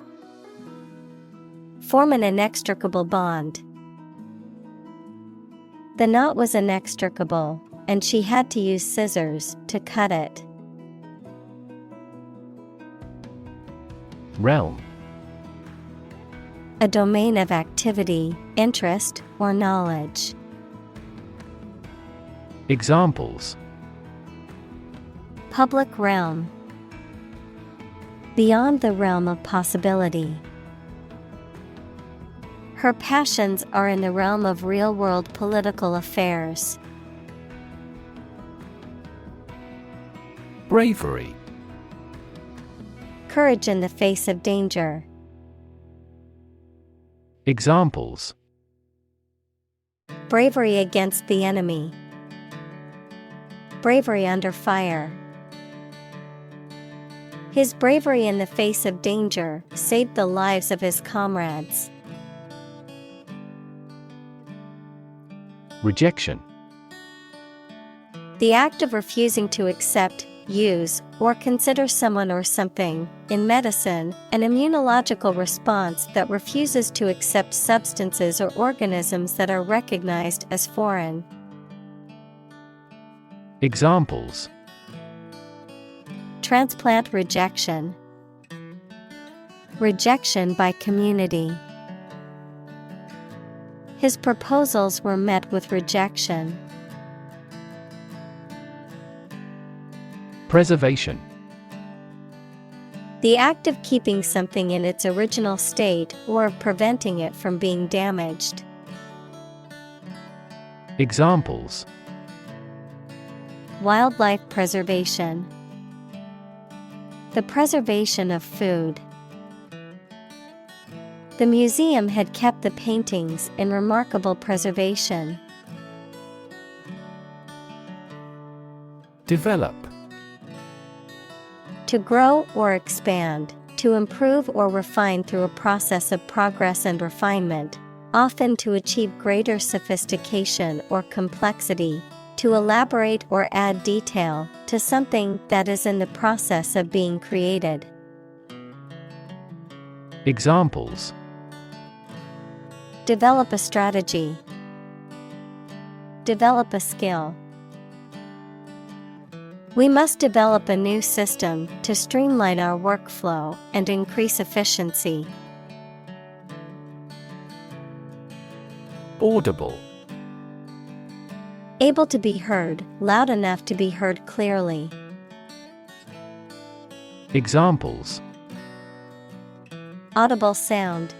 Speaker 1: Form an inextricable bond. The knot was inextricable, and she had to use scissors to cut it.
Speaker 2: Realm.
Speaker 1: A domain of activity, interest, or knowledge.
Speaker 2: Examples:
Speaker 1: Public realm. Beyond the realm of possibility. Her passions are in the realm of real-world political affairs.
Speaker 2: Bravery.
Speaker 1: Courage in the face of danger.
Speaker 2: Examples:
Speaker 1: Bravery against the enemy. Bravery under fire. His bravery in the face of danger saved the lives of his comrades.
Speaker 2: Rejection.
Speaker 1: The act of refusing to accept, use, or consider someone or something. In medicine, an immunological response that refuses to accept substances or organisms that are recognized as foreign.
Speaker 2: Examples:
Speaker 1: Transplant rejection. Rejection by community. His proposals were met with rejection.
Speaker 2: Preservation.
Speaker 1: The act of keeping something in its original state or of preventing it from being damaged.
Speaker 2: Examples:
Speaker 1: Wildlife preservation. The preservation of food. The museum had kept the paintings in remarkable preservation.
Speaker 2: Develop.
Speaker 1: To grow or expand, to improve or refine through a process of progress and refinement, often to achieve greater sophistication or complexity, to elaborate or add detail to something that is in the process of being created.
Speaker 2: Examples:
Speaker 1: Develop a strategy. Develop a skill. We must develop a new system to streamline our workflow and increase efficiency.
Speaker 2: Audible.
Speaker 1: Able to be heard, loud enough to be heard clearly.
Speaker 2: Examples:
Speaker 1: Audible sound.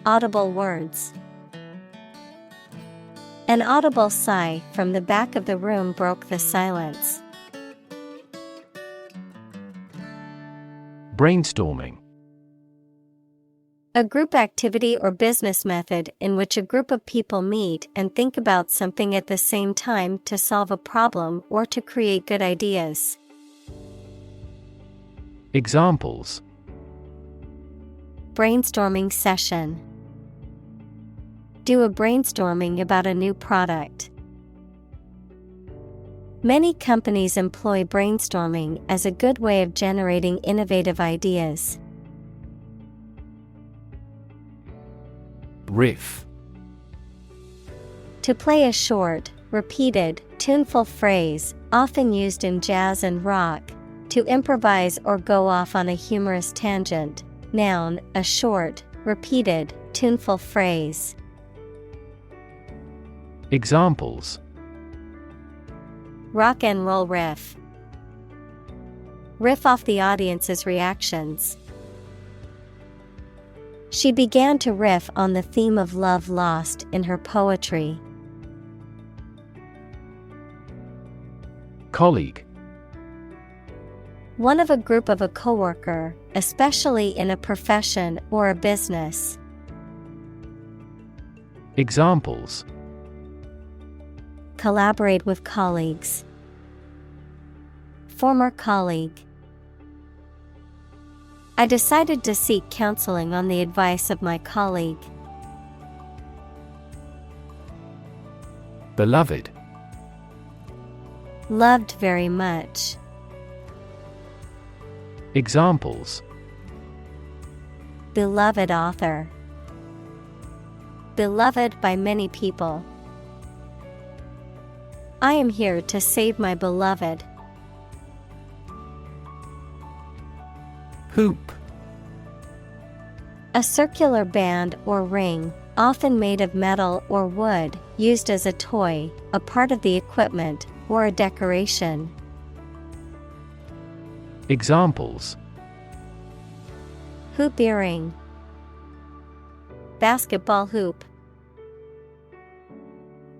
Speaker 1: Audible words. An audible sigh from the back of the room broke the silence.
Speaker 2: Brainstorming.
Speaker 1: A group activity or business method in which a group of people meet and think about something at the same time to solve a problem or to create good ideas.
Speaker 2: Examples:
Speaker 1: Brainstorming session. Do a brainstorming about a new product. Many companies employ brainstorming as a good way of generating innovative ideas.
Speaker 2: Riff.
Speaker 1: To play a short, repeated, tuneful phrase, often used in jazz and rock. To improvise or go off on a humorous tangent. Noun, a short, repeated, tuneful phrase.
Speaker 2: Examples:
Speaker 1: Rock and roll riff. Riff off the audience's reactions. She began to riff on the theme of love lost in her poetry.
Speaker 2: Colleague.
Speaker 1: One of a group of a coworker, especially in a profession or a business.
Speaker 2: Examples:
Speaker 1: Collaborate with colleagues. Former colleague. I decided to seek counseling on the advice of my colleague.
Speaker 2: Beloved.
Speaker 1: Loved very much.
Speaker 2: Examples:
Speaker 1: Beloved author. Beloved by many people. I am here to save my beloved.
Speaker 2: Hoop.
Speaker 1: A circular band or ring, often made of metal or wood, used as a toy, a part of the equipment, or a decoration.
Speaker 2: Examples:
Speaker 1: Hoop earring. Basketball hoop.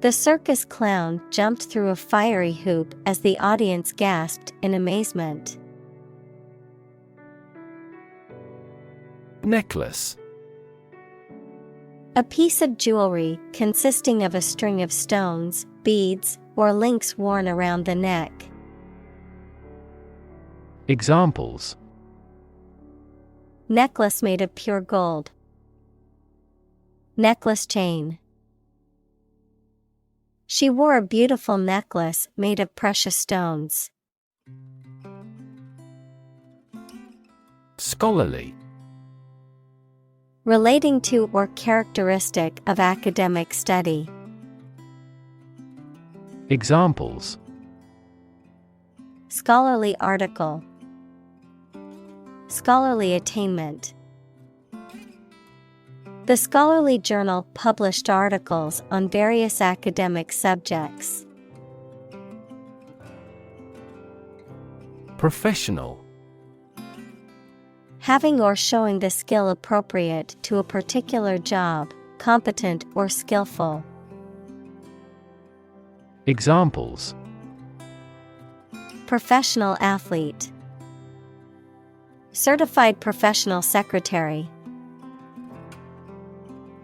Speaker 1: The circus clown jumped through a fiery hoop as the audience gasped in amazement.
Speaker 2: Necklace.
Speaker 1: A piece of jewelry consisting of a string of stones, beads, or links worn around the neck.
Speaker 2: Examples:
Speaker 1: Necklace made of pure gold. Necklace chain. She wore a beautiful necklace made of precious stones.
Speaker 2: Scholarly.
Speaker 1: Relating to or characteristic of academic study.
Speaker 2: Examples:
Speaker 1: Scholarly article. Scholarly attainment. The scholarly journal published articles on various academic subjects.
Speaker 2: Professional.
Speaker 1: Having or showing the skill appropriate to a particular job, competent or skillful.
Speaker 2: Examples:
Speaker 1: Professional athlete. Certified professional secretary.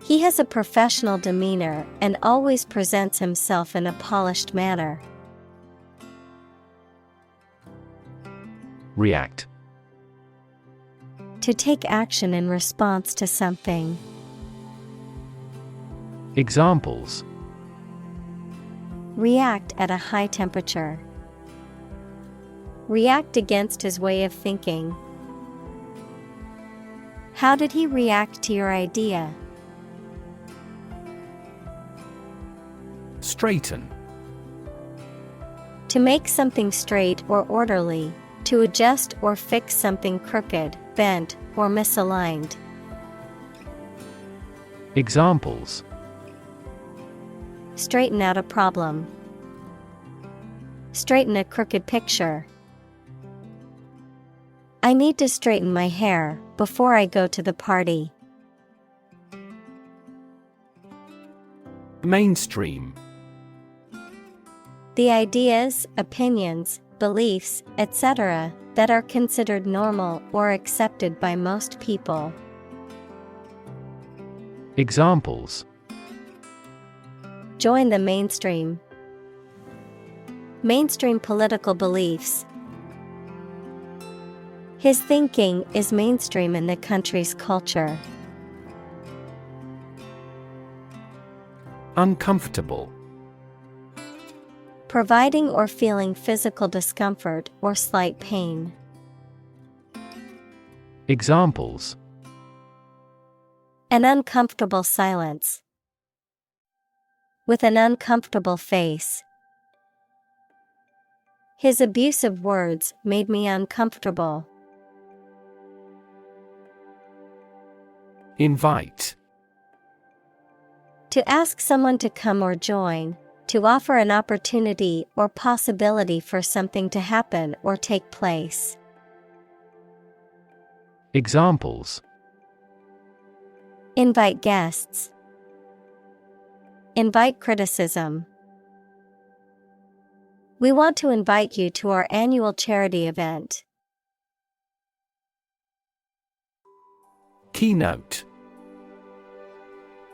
Speaker 1: He has a professional demeanor and always presents himself in a polished manner.
Speaker 2: React.
Speaker 1: To take action in response to something.
Speaker 2: Examples:
Speaker 1: React at a high temperature. React against his way of thinking. How did he react to your idea?
Speaker 2: Straighten.
Speaker 1: To make something straight or orderly, to adjust or fix something crooked, bent, or misaligned.
Speaker 2: Examples:
Speaker 1: Straighten out a problem. Straighten a crooked picture. I need to straighten my hair before I go to the party.
Speaker 2: Mainstream.
Speaker 1: The ideas, opinions, beliefs, etc., that are considered normal or accepted by most people.
Speaker 2: Examples:
Speaker 1: Join the mainstream. Mainstream political beliefs. His thinking is mainstream in the country's culture.
Speaker 2: Uncomfortable.
Speaker 1: Providing or feeling physical discomfort or slight pain.
Speaker 2: Examples:
Speaker 1: An uncomfortable silence. With an uncomfortable face. His abusive words made me uncomfortable.
Speaker 2: Invite.
Speaker 1: To ask someone to come or join, to offer an opportunity or possibility for something to happen or take place.
Speaker 2: Examples:
Speaker 1: Invite guests. Invite criticism. We want to invite you to our annual charity event.
Speaker 2: Keynote.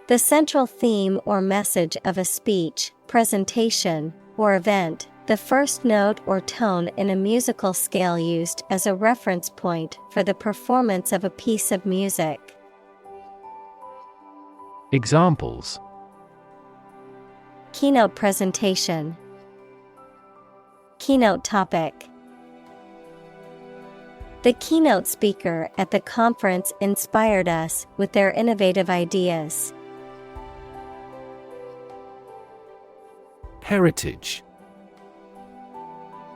Speaker 1: The central theme or message of a speech, presentation, or event, the first note or tone in a musical scale used as a reference point for the performance of a piece of music.
Speaker 2: Examples:
Speaker 1: Keynote presentation. Keynote topic. The keynote speaker at the conference inspired us with their innovative ideas.
Speaker 2: Heritage.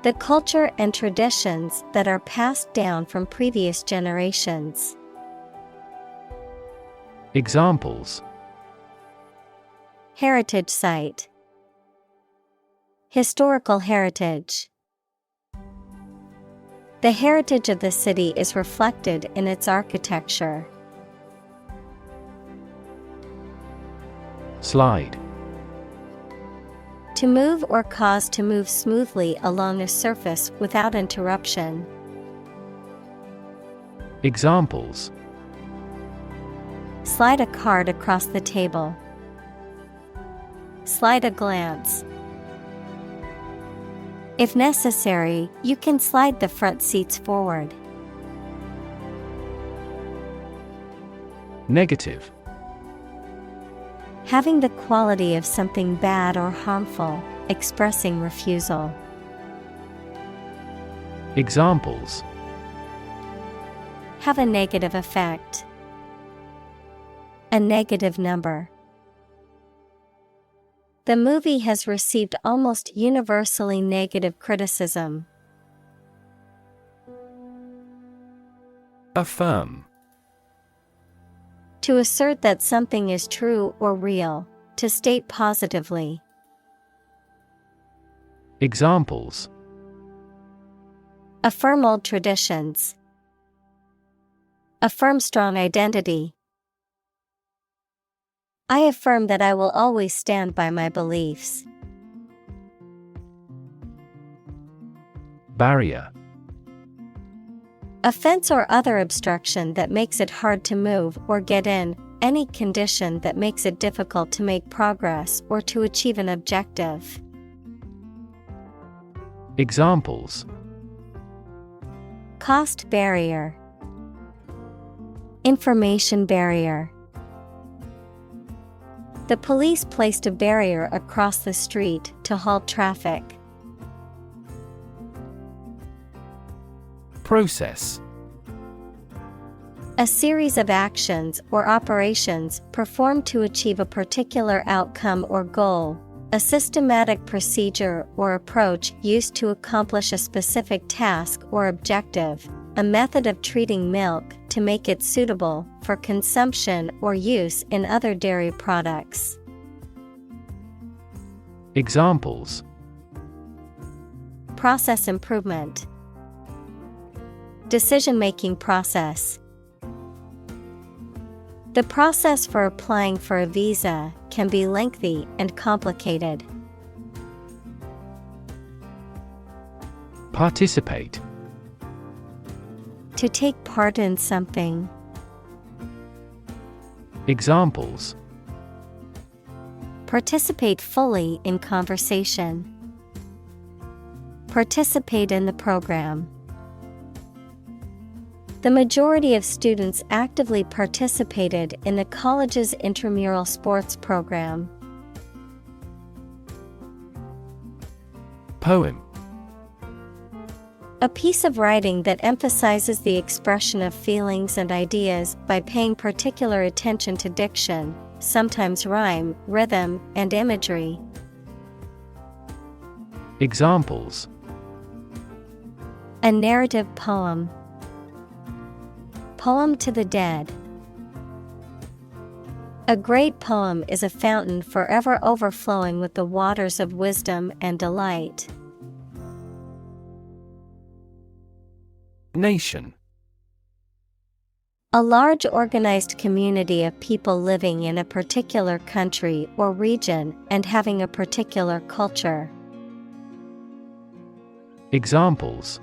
Speaker 1: The culture and traditions that are passed down from previous generations.
Speaker 2: Examples:
Speaker 1: Heritage site. Historical heritage. The heritage of the city is reflected in its architecture.
Speaker 2: Slide.
Speaker 1: To move or cause to move smoothly along a surface without interruption.
Speaker 2: Examples:
Speaker 1: Slide a card across the table. Slide a glance. If necessary, you can slide the front seats forward.
Speaker 2: Negative.
Speaker 1: Having the quality of something bad or harmful, expressing refusal.
Speaker 2: Examples:
Speaker 1: Have a negative effect. A negative number. The movie has received almost universally negative criticism.
Speaker 2: Affirm.
Speaker 1: To assert that something is true or real, to state positively.
Speaker 2: Examples:
Speaker 1: Affirm old traditions. Affirm strong identity. I affirm that I will always stand by my beliefs.
Speaker 2: Barrier.
Speaker 1: A fence or other obstruction that makes it hard to move or get in, any condition that makes it difficult to make progress or to achieve an objective.
Speaker 2: Examples:
Speaker 1: Cost barrier. Information barrier. The police placed a barrier across the street to halt traffic.
Speaker 2: Process.
Speaker 1: A series of actions or operations performed to achieve a particular outcome or goal. A systematic procedure or approach used to accomplish a specific task or objective. A method of treating milk to make it suitable for consumption or use in other dairy products.
Speaker 2: Examples:
Speaker 1: Process improvement. Decision-making process. The process for applying for a visa can be lengthy and complicated.
Speaker 2: Participate.
Speaker 1: To take part in something.
Speaker 2: Examples:
Speaker 1: Participate fully in conversation. Participate in the program. The majority of students actively participated in the college's intramural sports program.
Speaker 2: Poem.
Speaker 1: A piece of writing that emphasizes the expression of feelings and ideas by paying particular attention to diction, sometimes rhyme, rhythm, and imagery.
Speaker 2: Examples:
Speaker 1: A narrative poem. Poem to the dead. A great poem is a fountain forever overflowing with the waters of wisdom and delight.
Speaker 2: Nation.
Speaker 1: A large organized community of people living in a particular country or region and having a particular culture.
Speaker 2: Examples: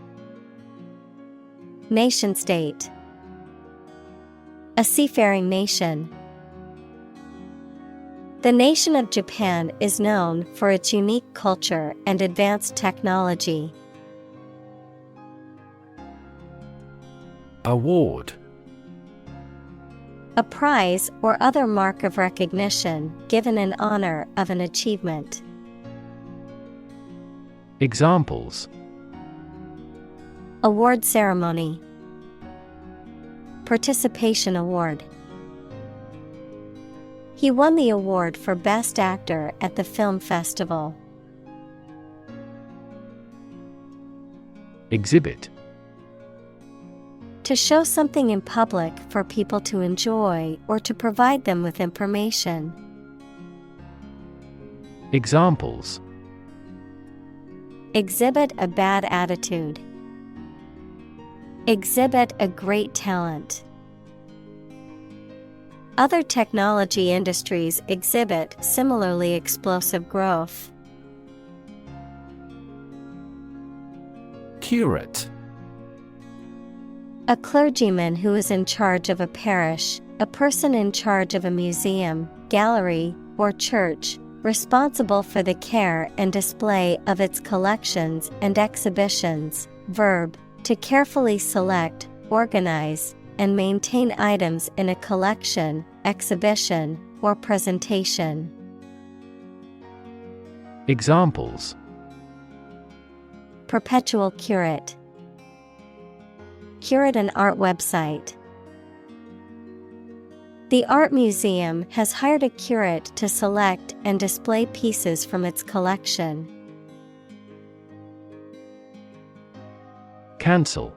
Speaker 1: Nation-state. A seafaring nation. The nation of Japan is known for its unique culture and advanced technology.
Speaker 2: Award.
Speaker 1: A prize or other mark of recognition given in honor of an achievement.
Speaker 2: Examples:
Speaker 1: Award ceremony. Participation award. He won the award for Best Actor at the film festival.
Speaker 2: Exhibit.
Speaker 1: To show something in public for people to enjoy or to provide them with information.
Speaker 2: Examples:
Speaker 1: Exhibit a bad attitude. Exhibit a great talent. Other technology industries exhibit similarly explosive growth.
Speaker 2: Curate.
Speaker 1: A clergyman who is in charge of a parish, a person in charge of a museum, gallery, or church, responsible for the care and display of its collections and exhibitions. Verb, to carefully select, organize, and maintain items in a collection, exhibition, or presentation.
Speaker 2: Examples:
Speaker 1: Perpetual curate. Curate an art website. The art museum has hired a curate to select and display pieces from its collection.
Speaker 2: Cancel.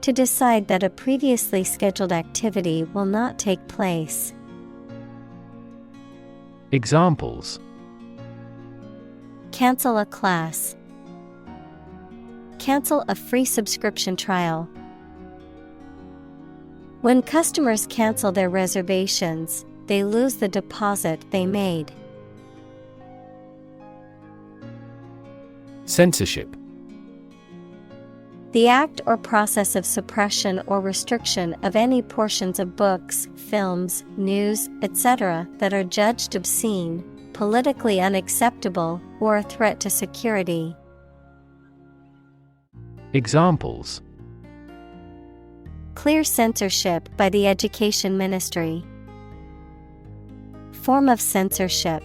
Speaker 1: To decide that a previously scheduled activity will not take place.
Speaker 2: Examples:
Speaker 1: Cancel a class. Cancel a free subscription trial. When customers cancel their reservations, they lose the deposit they made.
Speaker 2: Censorship.
Speaker 1: The act or process of suppression or restriction of any portions of books, films, news, etc. that are judged obscene, politically unacceptable, or a threat to security.
Speaker 2: Examples:
Speaker 1: Clear censorship by the Education Ministry. Form of censorship.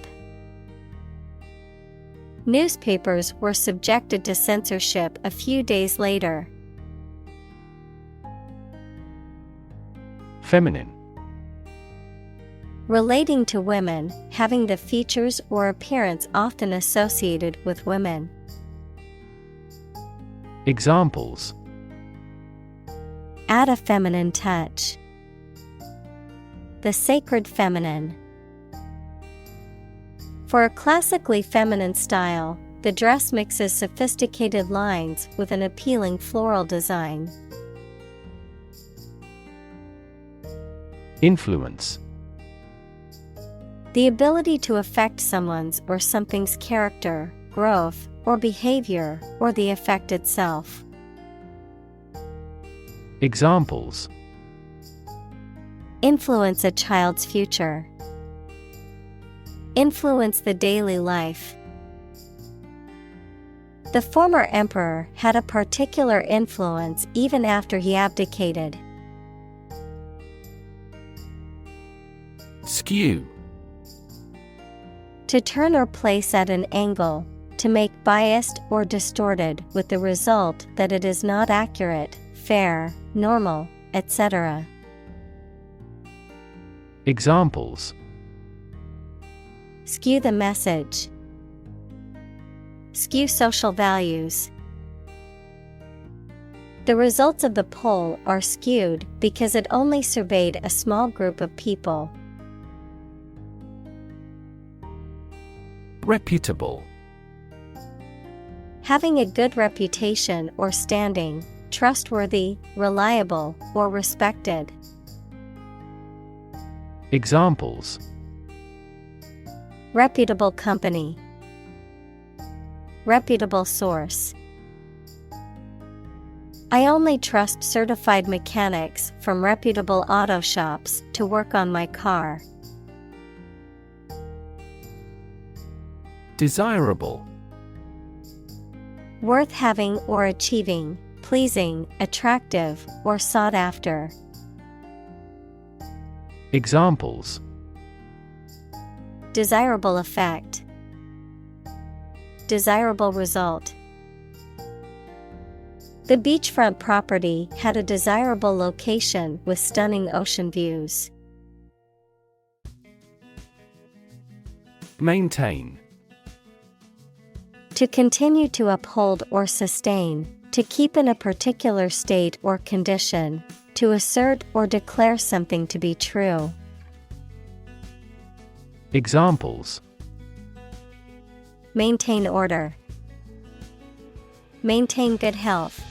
Speaker 1: Newspapers were subjected to censorship a few days later.
Speaker 2: Feminine.
Speaker 1: Relating to women, having the features or appearance often associated with women.
Speaker 2: Examples:
Speaker 1: Add a feminine touch. The sacred feminine. For a classically feminine style, the dress mixes sophisticated lines with an appealing floral design.
Speaker 2: Influence.
Speaker 1: The ability to affect someone's or something's character, growth, or behavior, or the effect itself.
Speaker 2: Examples:
Speaker 1: Influence a child's future. Influence the daily life. The former emperor had a particular influence even after he abdicated.
Speaker 2: Skew.
Speaker 1: To turn or place at an angle, to make biased or distorted with the result that it is not accurate, fair, normal, etc.
Speaker 2: Examples:
Speaker 1: Skew the message. Skew social values. The results of the poll are skewed because it only surveyed a small group of people.
Speaker 2: Reputable.
Speaker 1: Having a good reputation or standing, trustworthy, reliable, or respected.
Speaker 2: Examples:
Speaker 1: Reputable company. Reputable source. I only trust certified mechanics from reputable auto shops to work on my car.
Speaker 2: Desirable.
Speaker 1: Worth having or achieving, pleasing, attractive, or sought after.
Speaker 2: Examples:
Speaker 1: Desirable effect. Desirable result. The beachfront property had a desirable location with stunning ocean views.
Speaker 2: Maintain.
Speaker 1: To continue to uphold or sustain, to keep in a particular state or condition, to assert or declare something to be true.
Speaker 2: Examples:
Speaker 1: Maintain order. Maintain good health.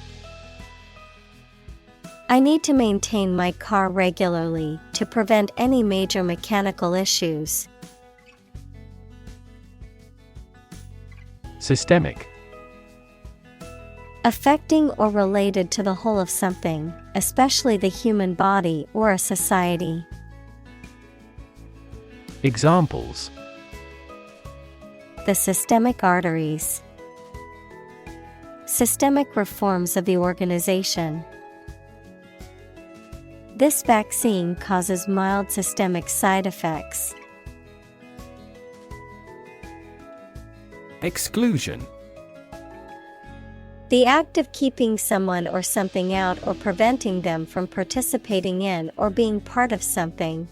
Speaker 1: I need to maintain my car regularly to prevent any major mechanical issues.
Speaker 2: Systemic.
Speaker 1: Affecting or related to the whole of something, especially the human body or a society.
Speaker 2: Examples:
Speaker 1: The systemic arteries. Systemic reforms of the organization. This vaccine causes mild systemic side effects.
Speaker 2: Exclusion.
Speaker 1: The act of keeping someone or something out or preventing them from participating in or being part of something.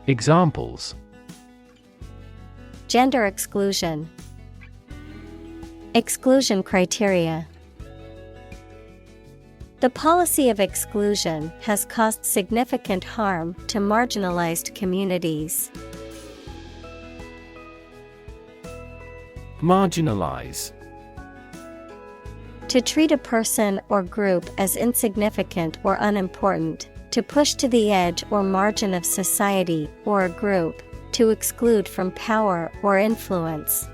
Speaker 2: Examples:
Speaker 1: Gender exclusion. Exclusion criteria. The policy of exclusion has caused significant harm to marginalized communities.
Speaker 2: Marginalize.
Speaker 1: To treat a person or group as insignificant or unimportant, to push to the edge or margin of society or a group, to exclude from power or influence.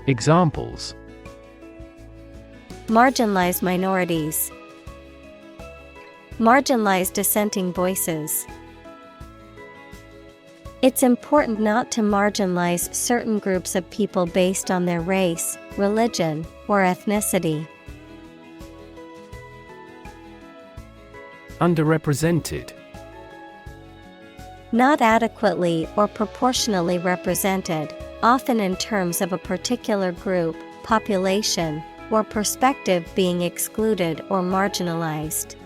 Speaker 2: Examples:
Speaker 1: Marginalize minorities. Marginalize dissenting voices. It's important not to marginalize certain groups of people based on their race, religion, or ethnicity.
Speaker 2: Underrepresented.
Speaker 1: Not adequately or proportionally represented, often in terms of a particular group, population, or perspective being excluded or marginalized.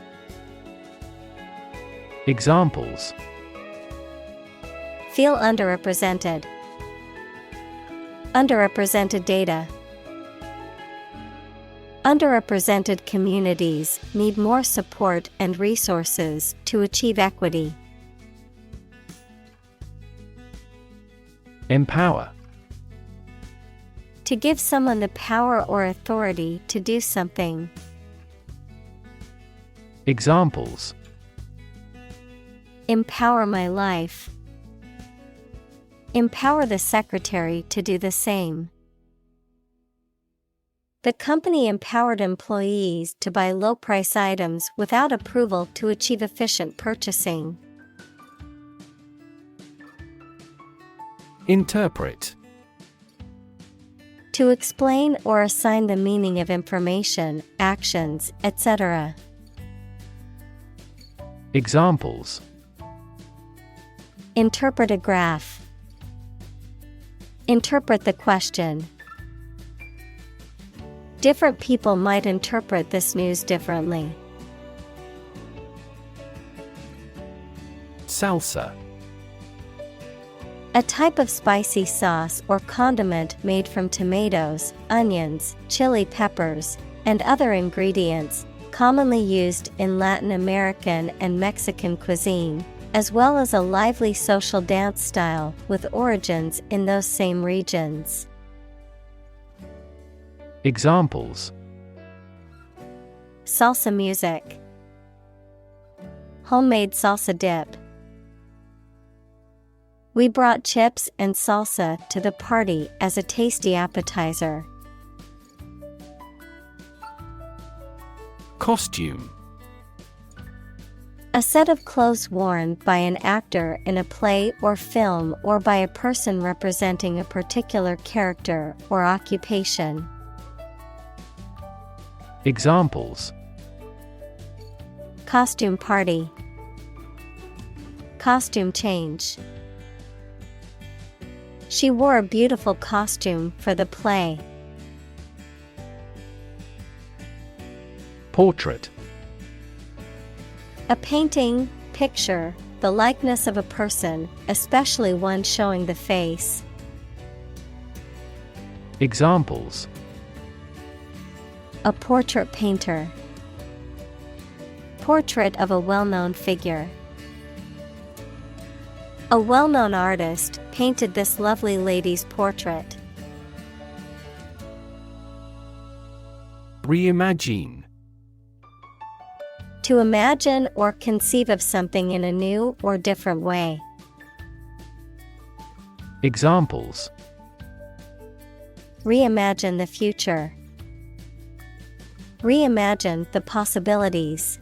Speaker 2: Examples:
Speaker 1: Feel underrepresented. Underrepresented data. Underrepresented communities need more support and resources to achieve equity.
Speaker 2: Empower.
Speaker 1: To give someone the power or authority to do something.
Speaker 2: Examples:
Speaker 1: Empower my life. Empower the secretary to do the same. The company empowered employees to buy low-price items without approval to achieve efficient purchasing.
Speaker 2: Interpret.
Speaker 1: To explain or assign the meaning of information, actions, etc.
Speaker 2: Examples:
Speaker 1: Interpret a graph. Interpret the question. Different people might interpret this news differently.
Speaker 2: Salsa.
Speaker 1: A type of spicy sauce or condiment made from tomatoes, onions, chili peppers, and other ingredients, commonly used in Latin American and Mexican cuisine, as well as a lively social dance style with origins in those same regions.
Speaker 2: Examples:
Speaker 1: Salsa music. Homemade salsa dip. We brought chips and salsa to the party as a tasty appetizer.
Speaker 2: Costume.
Speaker 1: A set of clothes worn by an actor in a play or film or by a person representing a particular character or occupation.
Speaker 2: Examples:
Speaker 1: Costume party. Costume change. She wore a beautiful costume for the play.
Speaker 2: Portrait.
Speaker 1: A painting, picture, the likeness of a person, especially one showing the face.
Speaker 2: Examples:
Speaker 1: A portrait painter. Portrait of a well-known figure. A well-known artist painted this lovely lady's portrait.
Speaker 2: Reimagine.
Speaker 1: To imagine or conceive of something in a new or different way.
Speaker 2: Examples:
Speaker 1: Reimagine the future. Reimagine the possibilities.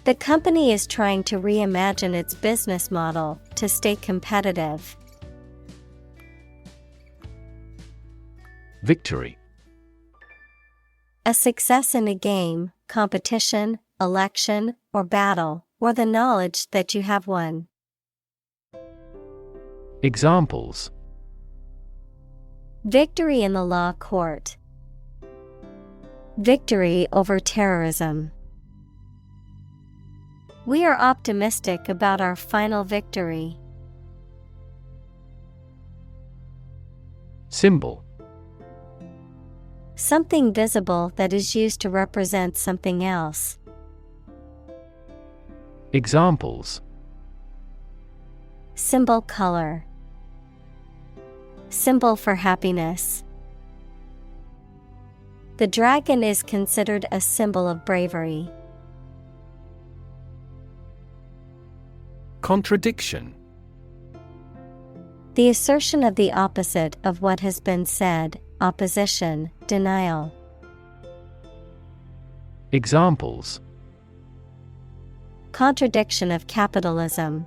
Speaker 1: The company is trying to reimagine its business model to stay competitive.
Speaker 2: Victory.
Speaker 1: A success in a game, competition, election, or battle, or the knowledge that you have won.
Speaker 2: Examples:
Speaker 1: Victory in the law court. Victory over terrorism. We are optimistic about our final victory.
Speaker 2: Symbol.
Speaker 1: Something visible that is used to represent something else.
Speaker 2: Examples.
Speaker 1: Symbol color. Symbol for happiness. The dragon is considered a symbol of bravery.
Speaker 2: Contradiction.
Speaker 1: The assertion of the opposite of what has been said, opposition, denial.
Speaker 2: Examples.
Speaker 1: Contradiction of capitalism.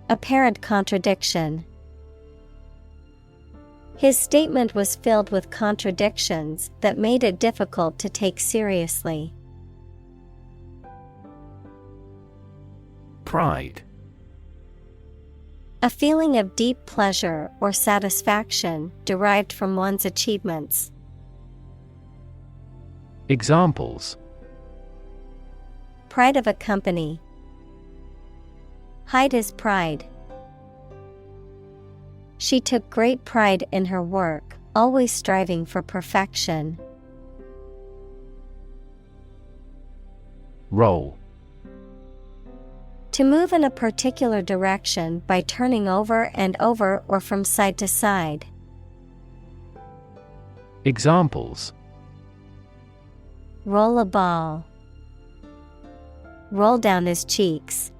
Speaker 1: Apparent contradiction. His statement was filled with contradictions that made it difficult to take seriously.
Speaker 2: Pride.
Speaker 1: A feeling of deep pleasure or satisfaction derived from one's achievements.
Speaker 2: Examples.
Speaker 1: Pride of a company. Hide his pride. She took great pride in her work, always striving for perfection.
Speaker 2: Roll.
Speaker 1: To move in a particular direction by turning over and over or from side to side.
Speaker 2: Examples.
Speaker 1: Roll a ball. Roll down his cheeks.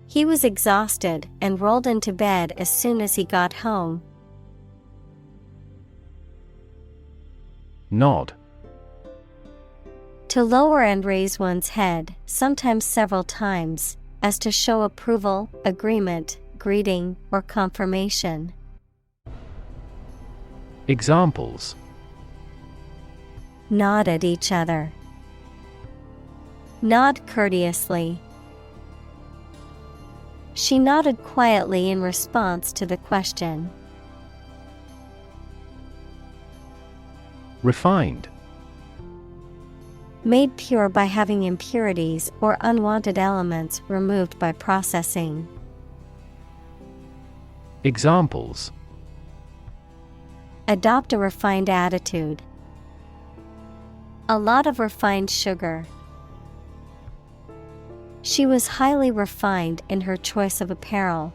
Speaker 1: He was exhausted and rolled into bed as soon as he got home.
Speaker 2: Nod.
Speaker 1: To lower and raise one's head, sometimes several times, as to show approval, agreement, greeting, or confirmation.
Speaker 2: Examples.
Speaker 1: Nod at each other. Nod courteously. She nodded quietly in response to the question.
Speaker 2: Refined.
Speaker 1: Made pure by having impurities or unwanted elements removed by processing.
Speaker 2: Examples.
Speaker 1: Adopt a refined attitude. A lot of refined sugar. She was highly refined in her choice of apparel.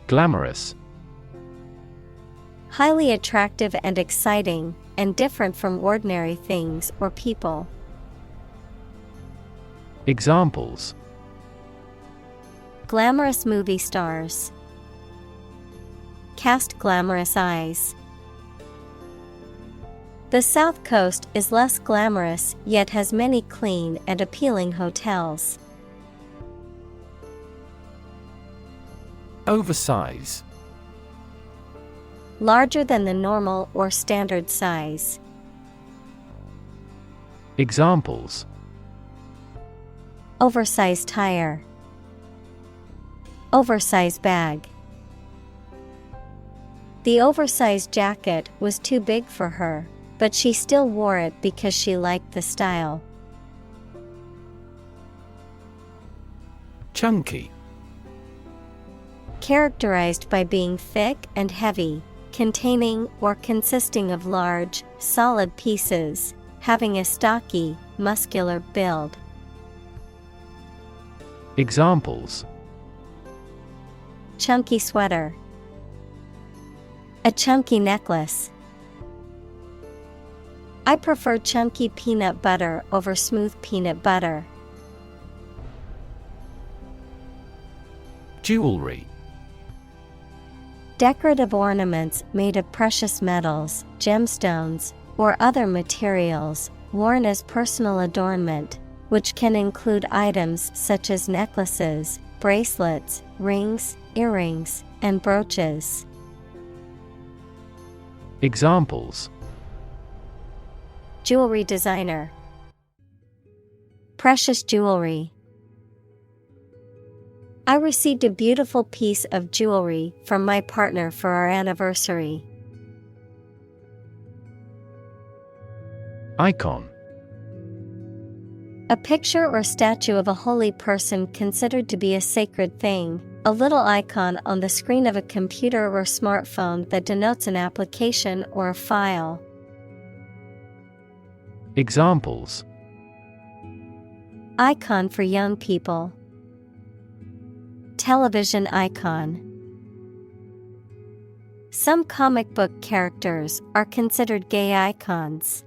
Speaker 2: Glamorous.
Speaker 1: Highly attractive and exciting, and different from ordinary things or people.
Speaker 2: Examples.
Speaker 1: Glamorous movie stars. Cast glamorous eyes. The South Coast is less glamorous yet has many clean and appealing hotels.
Speaker 2: Oversize.
Speaker 1: Larger than the normal or standard size.
Speaker 2: Examples.
Speaker 1: Oversized tire. Oversized bag. The oversized jacket was too big for her, but she still wore it because she liked the style.
Speaker 2: Chunky.
Speaker 1: Characterized by being thick and heavy, containing or consisting of large, solid pieces, having a stocky, muscular build.
Speaker 2: Examples.
Speaker 1: Chunky sweater. A chunky necklace. I prefer chunky peanut butter over smooth peanut butter.
Speaker 2: Jewelry.
Speaker 1: Decorative ornaments made of precious metals, gemstones, or other materials, worn as personal adornment, which can include items such as necklaces, bracelets, rings, earrings, and brooches.
Speaker 2: Examples.
Speaker 1: Jewelry designer. Precious jewelry. I received a beautiful piece of jewelry from my partner for our anniversary.
Speaker 2: Icon.
Speaker 1: A picture or statue of a holy person considered to be a sacred thing, a little icon on the screen of a computer or smartphone that denotes an application or a file.
Speaker 2: Examples.
Speaker 1: Icon for young people. Television icon. Some comic book characters are considered gay icons.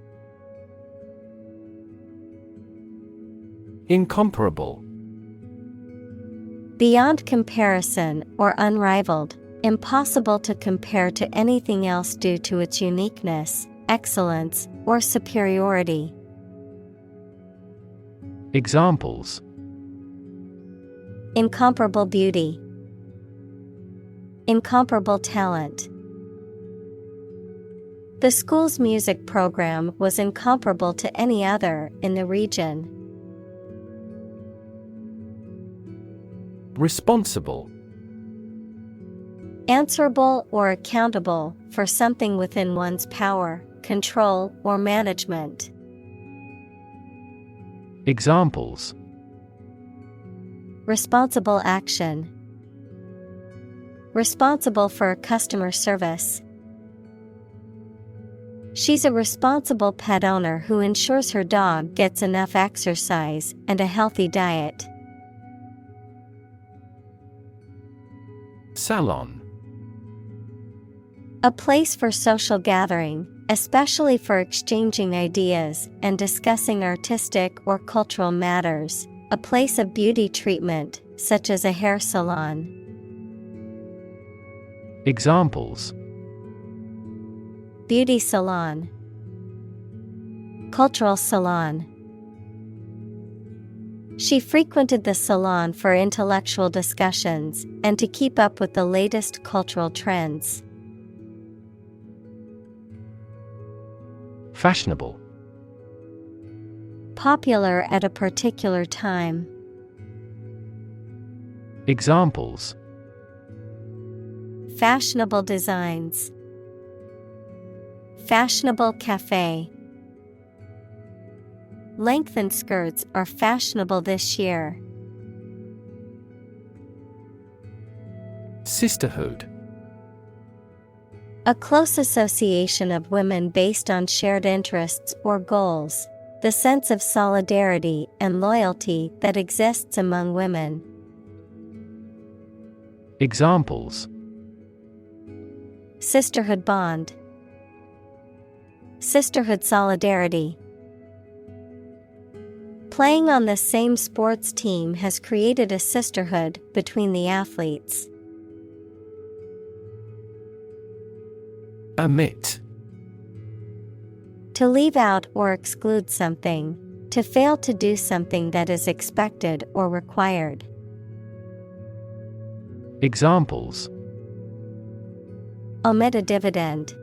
Speaker 2: Incomparable.
Speaker 1: Beyond comparison or unrivaled, impossible to compare to anything else due to its uniqueness, excellence, or superiority.
Speaker 2: Examples.
Speaker 1: Incomparable beauty. Incomparable talent. The school's music program was incomparable to any other in the region.
Speaker 2: Responsible.
Speaker 1: Answerable or accountable for something within one's power, control, or management.
Speaker 2: Examples.
Speaker 1: Responsible action. Responsible for customer service. She's a responsible pet owner who ensures her dog gets enough exercise and a healthy diet.
Speaker 2: Salon.
Speaker 1: A place for social gathering, especially for exchanging ideas and discussing artistic or cultural matters. A place of beauty treatment, such as a hair salon.
Speaker 2: Examples.
Speaker 1: Beauty salon. Cultural salon. She frequented the salon for intellectual discussions and to keep up with the latest cultural trends.
Speaker 2: Fashionable.
Speaker 1: Popular at a particular time.
Speaker 2: Examples.
Speaker 1: Fashionable designs. Fashionable cafe. Lengthened skirts are fashionable this year.
Speaker 2: Sisterhood.
Speaker 1: A close association of women based on shared interests or goals. The sense of solidarity and loyalty that exists among women.
Speaker 2: Examples.
Speaker 1: Sisterhood bond. Sisterhood solidarity. Playing on the same sports team has created a sisterhood between the athletes.
Speaker 2: Omit.
Speaker 1: To leave out or exclude something. To fail to do something that is expected or required.
Speaker 2: Examples.
Speaker 1: Omit a dividend.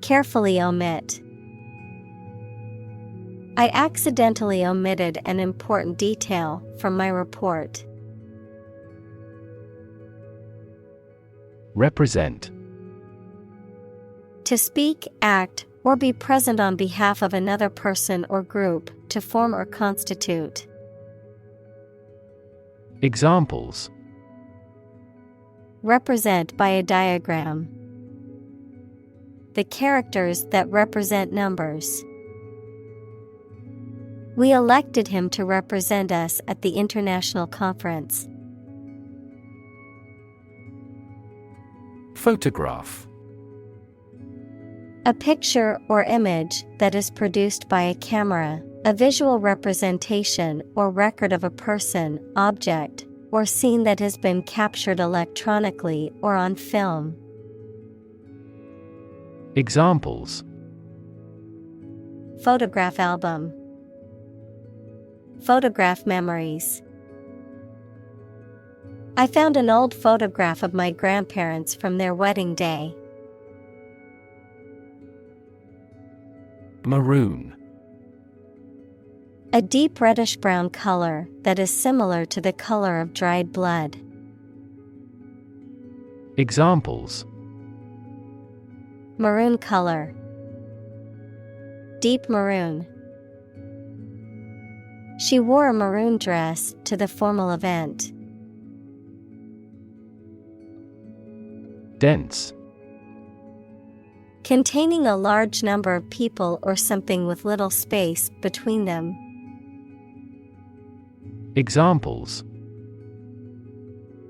Speaker 1: Carefully omit. I accidentally omitted an important detail from my report.
Speaker 2: Represent.
Speaker 1: To speak, act, or be present on behalf of another person or group, to form or constitute.
Speaker 2: Examples.
Speaker 1: Represent by a diagram. The characters that represent numbers. We elected him to represent us at the international conference.
Speaker 2: Photograph.
Speaker 1: A picture or image that is produced by a camera, a visual representation or record of a person, object, or scene that has been captured electronically or on film.
Speaker 2: Examples.
Speaker 1: Photograph album. Photograph memories. I found an old photograph of my grandparents from their wedding day.
Speaker 2: Maroon.
Speaker 1: A deep reddish-brown color that is similar to the color of dried blood.
Speaker 2: Examples:
Speaker 1: Maroon color. Deep maroon. She wore a maroon dress to the formal event.
Speaker 2: Dense.
Speaker 1: Containing a large number of people or something with little space between them.
Speaker 2: Examples: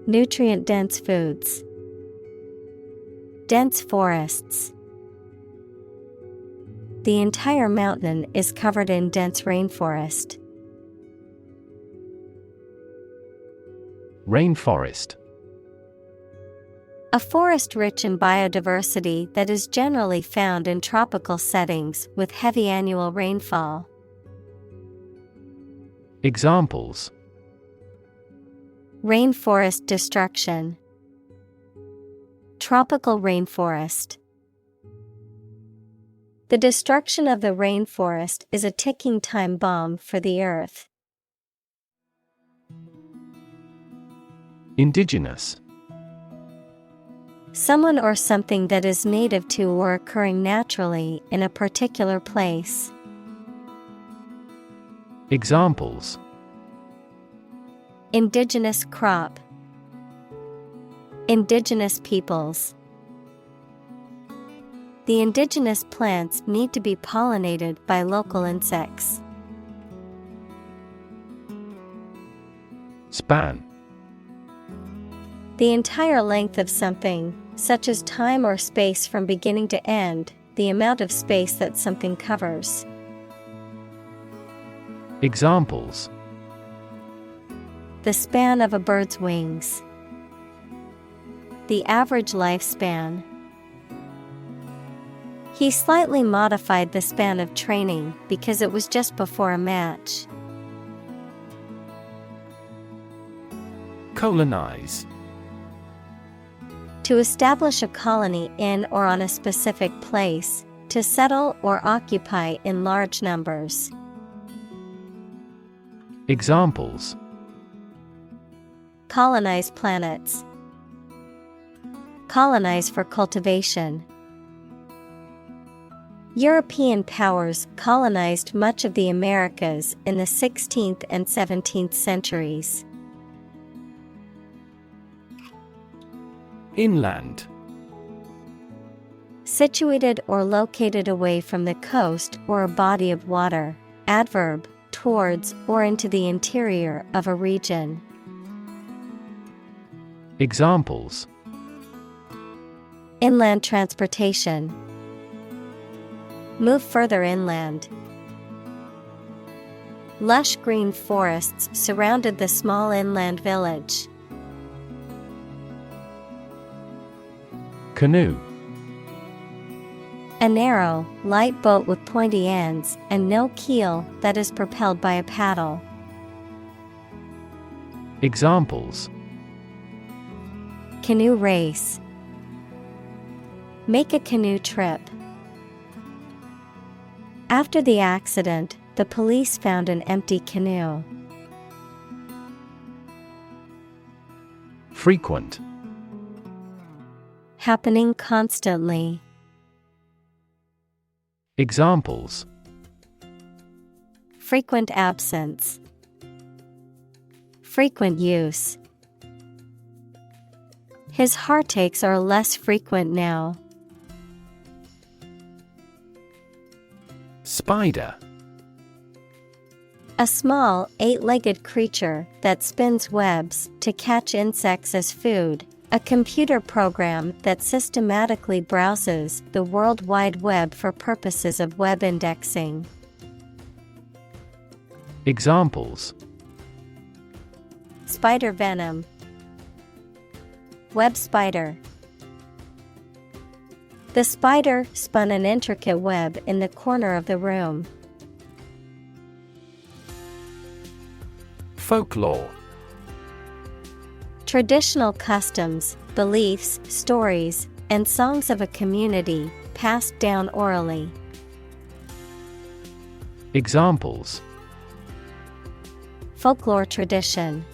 Speaker 1: Nutrient-dense foods. Dense forests. The entire mountain is covered in dense rainforest.
Speaker 2: Rainforest.
Speaker 1: A forest rich in biodiversity that is generally found in tropical settings with heavy annual rainfall.
Speaker 2: Examples:
Speaker 1: Rainforest destruction. Tropical rainforest. The destruction of the rainforest is a ticking time bomb for the earth.
Speaker 2: Indigenous.
Speaker 1: Someone or something that is native to or occurring naturally in a particular place.
Speaker 2: Examples:
Speaker 1: Indigenous crop. Indigenous peoples. The indigenous plants need to be pollinated by local insects.
Speaker 2: Span.
Speaker 1: The entire length of something, such as time or space from beginning to end, the amount of space that something covers.
Speaker 2: Examples:
Speaker 1: The span of a bird's wings. The average lifespan. He slightly modified the span of training because it was just before a match.
Speaker 2: Colonize.
Speaker 1: To establish a colony in or on a specific place, to settle or occupy in large numbers.
Speaker 2: Examples:
Speaker 1: Colonize planets. Colonize for cultivation. European powers colonized much of the Americas in the 16th and 17th centuries.
Speaker 2: Inland.
Speaker 1: Situated or located away from the coast or a body of water. Adverb, towards or into the interior of a region.
Speaker 2: Examples:
Speaker 1: Inland transportation. Move further inland. Lush green forests surrounded the small inland village.
Speaker 2: Canoe.
Speaker 1: A narrow, light boat with pointy ends and no keel that is propelled by a paddle.
Speaker 2: Examples:
Speaker 1: Canoe race. Make a canoe trip. After the accident, the police found an empty canoe.
Speaker 2: Frequent.
Speaker 1: Happening constantly.
Speaker 2: Examples:
Speaker 1: Frequent absence. Frequent use. His heartaches are less frequent now.
Speaker 2: Spider.
Speaker 1: A small, eight-legged creature that spins webs to catch insects as food. A computer program that systematically browses the World Wide Web for purposes of web indexing.
Speaker 2: Examples:
Speaker 1: Spider venom. Web spider. The spider spun an intricate web in the corner of the room.
Speaker 2: Folklore.
Speaker 1: Traditional customs, beliefs, stories, and songs of a community, passed down orally.
Speaker 2: Examples:
Speaker 1: Folklore tradition.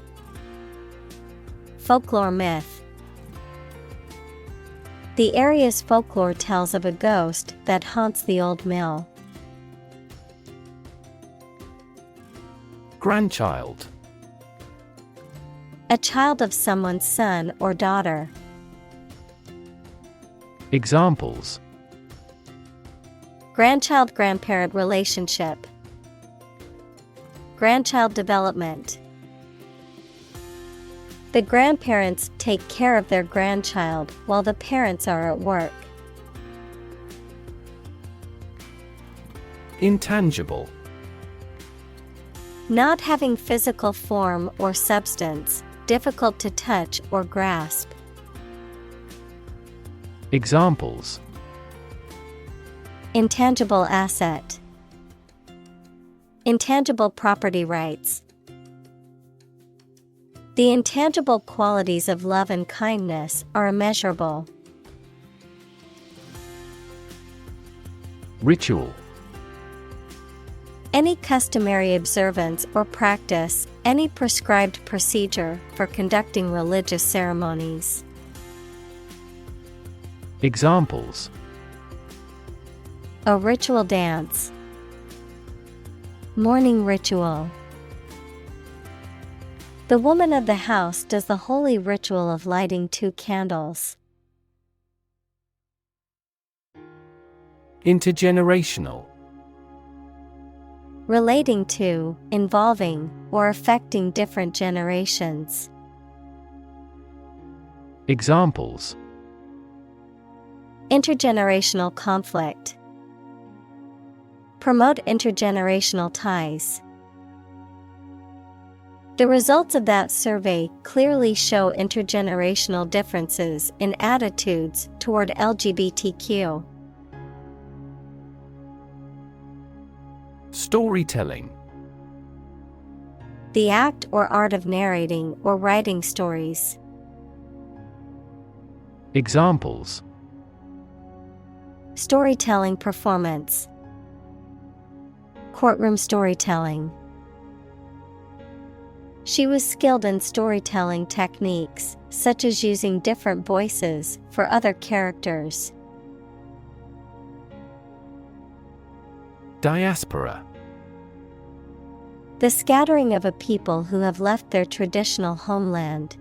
Speaker 1: Folklore myth. The area's folklore tells of a ghost that haunts the old mill.
Speaker 2: Grandchild.
Speaker 1: A child of someone's son or daughter.
Speaker 2: Examples:
Speaker 1: Grandchild-grandparent relationship. Grandchild development. The grandparents take care of their grandchild while the parents are at work.
Speaker 2: Intangible.
Speaker 1: Not having physical form or substance, difficult to touch or grasp.
Speaker 2: Examples:
Speaker 1: Intangible asset. Intangible property rights. The intangible qualities of love and kindness are immeasurable.
Speaker 2: Ritual.
Speaker 1: Any customary observance or practice, any prescribed procedure for conducting religious ceremonies.
Speaker 2: Examples:
Speaker 1: A ritual dance. Morning ritual. The woman of the house does the holy ritual of lighting 2 candles.
Speaker 2: Intergenerational.
Speaker 1: Relating to, involving, or affecting different generations.
Speaker 2: Examples:
Speaker 1: Intergenerational conflict. Promote intergenerational ties. The results of that survey clearly show intergenerational differences in attitudes toward LGBTQ.
Speaker 2: Storytelling.
Speaker 1: The act or art of narrating or writing stories.
Speaker 2: Examples:
Speaker 1: Storytelling performance. Courtroom storytelling. She was skilled in storytelling techniques, such as using different voices for other characters.
Speaker 2: Diaspora.
Speaker 1: The scattering of a people who have left their traditional homeland.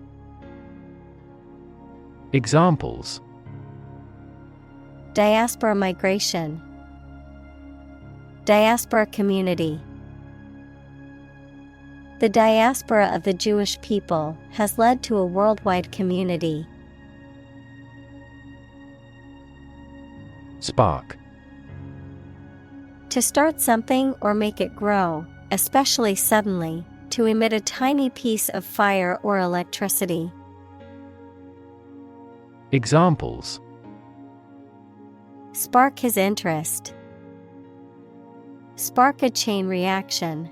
Speaker 2: Examples:
Speaker 1: Diaspora migration. Diaspora community. The diaspora of the Jewish people has led to a worldwide community.
Speaker 2: Spark.
Speaker 1: To start something or make it grow, especially suddenly, to emit a tiny piece of fire or electricity.
Speaker 2: Examples:
Speaker 1: Spark his interest. Spark a chain reaction.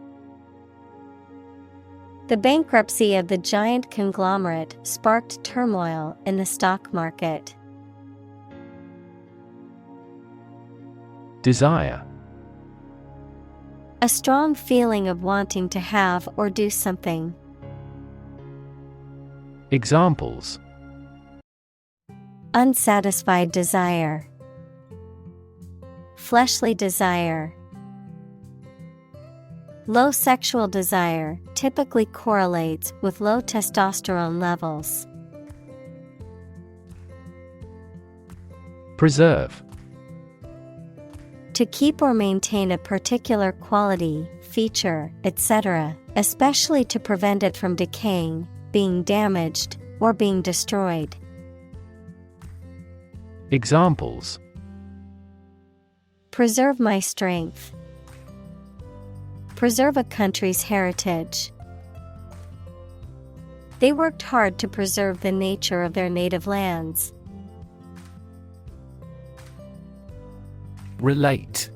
Speaker 1: The bankruptcy of the giant conglomerate sparked turmoil in the stock market.
Speaker 2: Desire.
Speaker 1: A strong feeling of wanting to have or do something.
Speaker 2: Examples:
Speaker 1: Unsatisfied desire. Fleshly desire. Low sexual desire typically correlates with low testosterone levels.
Speaker 2: Preserve.
Speaker 1: To keep or maintain a particular quality, feature, etc., especially to prevent it from decaying, being damaged, or being destroyed.
Speaker 2: Examples:
Speaker 1: Preserve my strength. Preserve a country's heritage. They worked hard to preserve the nature of their native lands.
Speaker 2: Relate.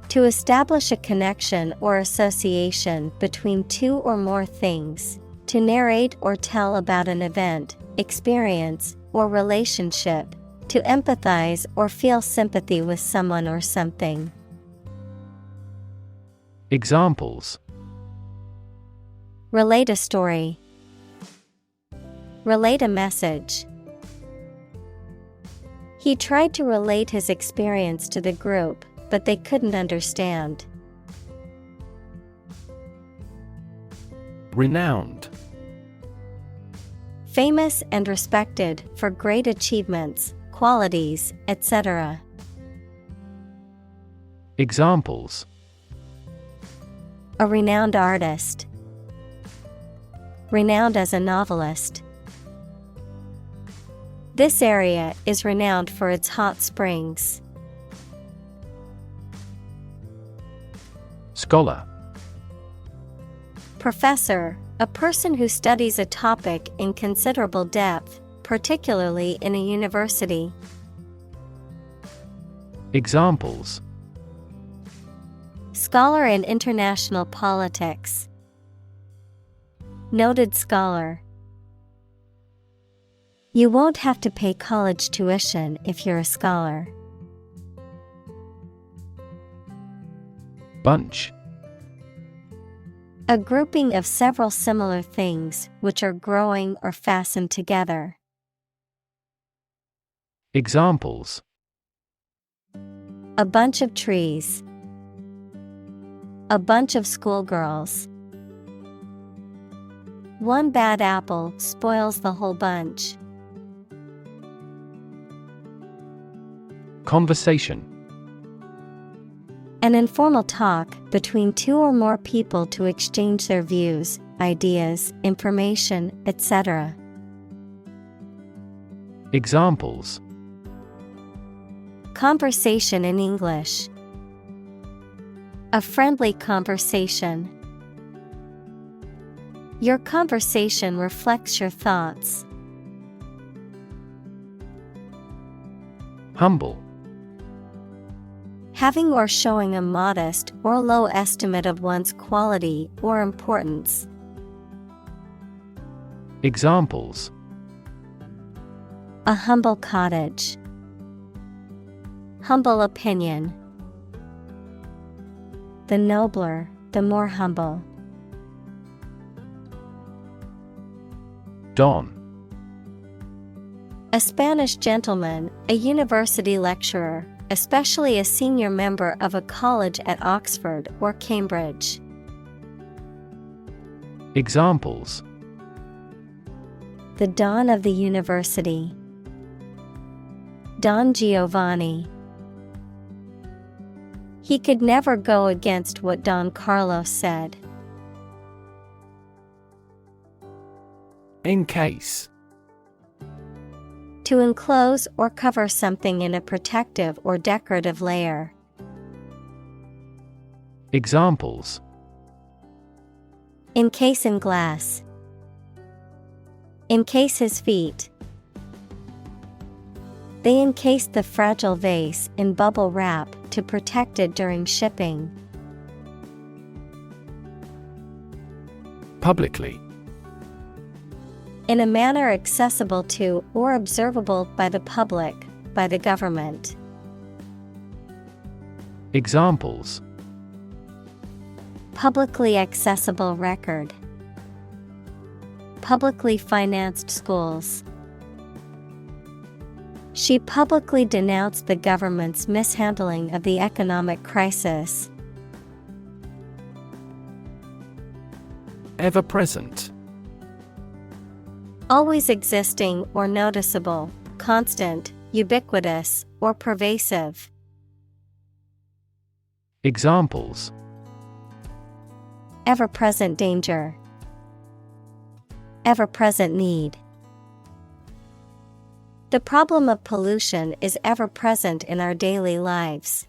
Speaker 1: To establish a connection or association between two or more things. To narrate or tell about an event, experience, or relationship. To empathize or feel sympathy with someone or something.
Speaker 2: Examples:
Speaker 1: Relate a story. Relate a message. He tried to relate his experience to the group, but they couldn't understand.
Speaker 2: Renowned.
Speaker 1: Famous and respected for great achievements, qualities, etc.
Speaker 2: Examples:
Speaker 1: A renowned artist. Renowned as a novelist. This area is renowned for its hot springs.
Speaker 2: Scholar.
Speaker 1: Professor, a person who studies a topic in considerable depth, particularly in a university.
Speaker 2: Examples:
Speaker 1: Scholar in international politics. Noted scholar. You won't have to pay college tuition if you're a scholar.
Speaker 2: Bunch.
Speaker 1: A grouping of several similar things which are growing or fastened together.
Speaker 2: Examples:
Speaker 1: A bunch of trees. A bunch of schoolgirls. One bad apple spoils the whole bunch.
Speaker 2: Conversation.
Speaker 1: An informal talk between two or more people to exchange their views, ideas, information, etc.
Speaker 2: Examples:
Speaker 1: Conversation in English. A friendly conversation. Your conversation reflects your thoughts.
Speaker 2: Humble.
Speaker 1: Having or showing a modest or low estimate of one's quality or importance.
Speaker 2: Examples:
Speaker 1: A humble cottage. Humble opinion. The nobler, the more humble.
Speaker 2: Don.
Speaker 1: A Spanish gentleman, a university lecturer, especially a senior member of a college at Oxford or Cambridge.
Speaker 2: Examples:
Speaker 1: The Don of the University. Don Giovanni. He could never go against what Don Carlos said.
Speaker 2: Encase.
Speaker 1: To enclose or cover something in a protective or decorative layer.
Speaker 2: Examples:
Speaker 1: Encase in glass. Encase his feet. They encased the fragile vase in bubble wrap to protect it during shipping.
Speaker 2: Publicly.
Speaker 1: In a manner accessible to or observable by the public, by the government.
Speaker 2: Examples:
Speaker 1: Publicly accessible record. Publicly financed schools. She publicly denounced the government's mishandling of the economic crisis.
Speaker 2: Ever-present.
Speaker 1: Always existing or noticeable, constant, ubiquitous, or pervasive.
Speaker 2: Examples:
Speaker 1: Ever-present danger. Ever-present need. The problem of pollution is ever present in our daily lives.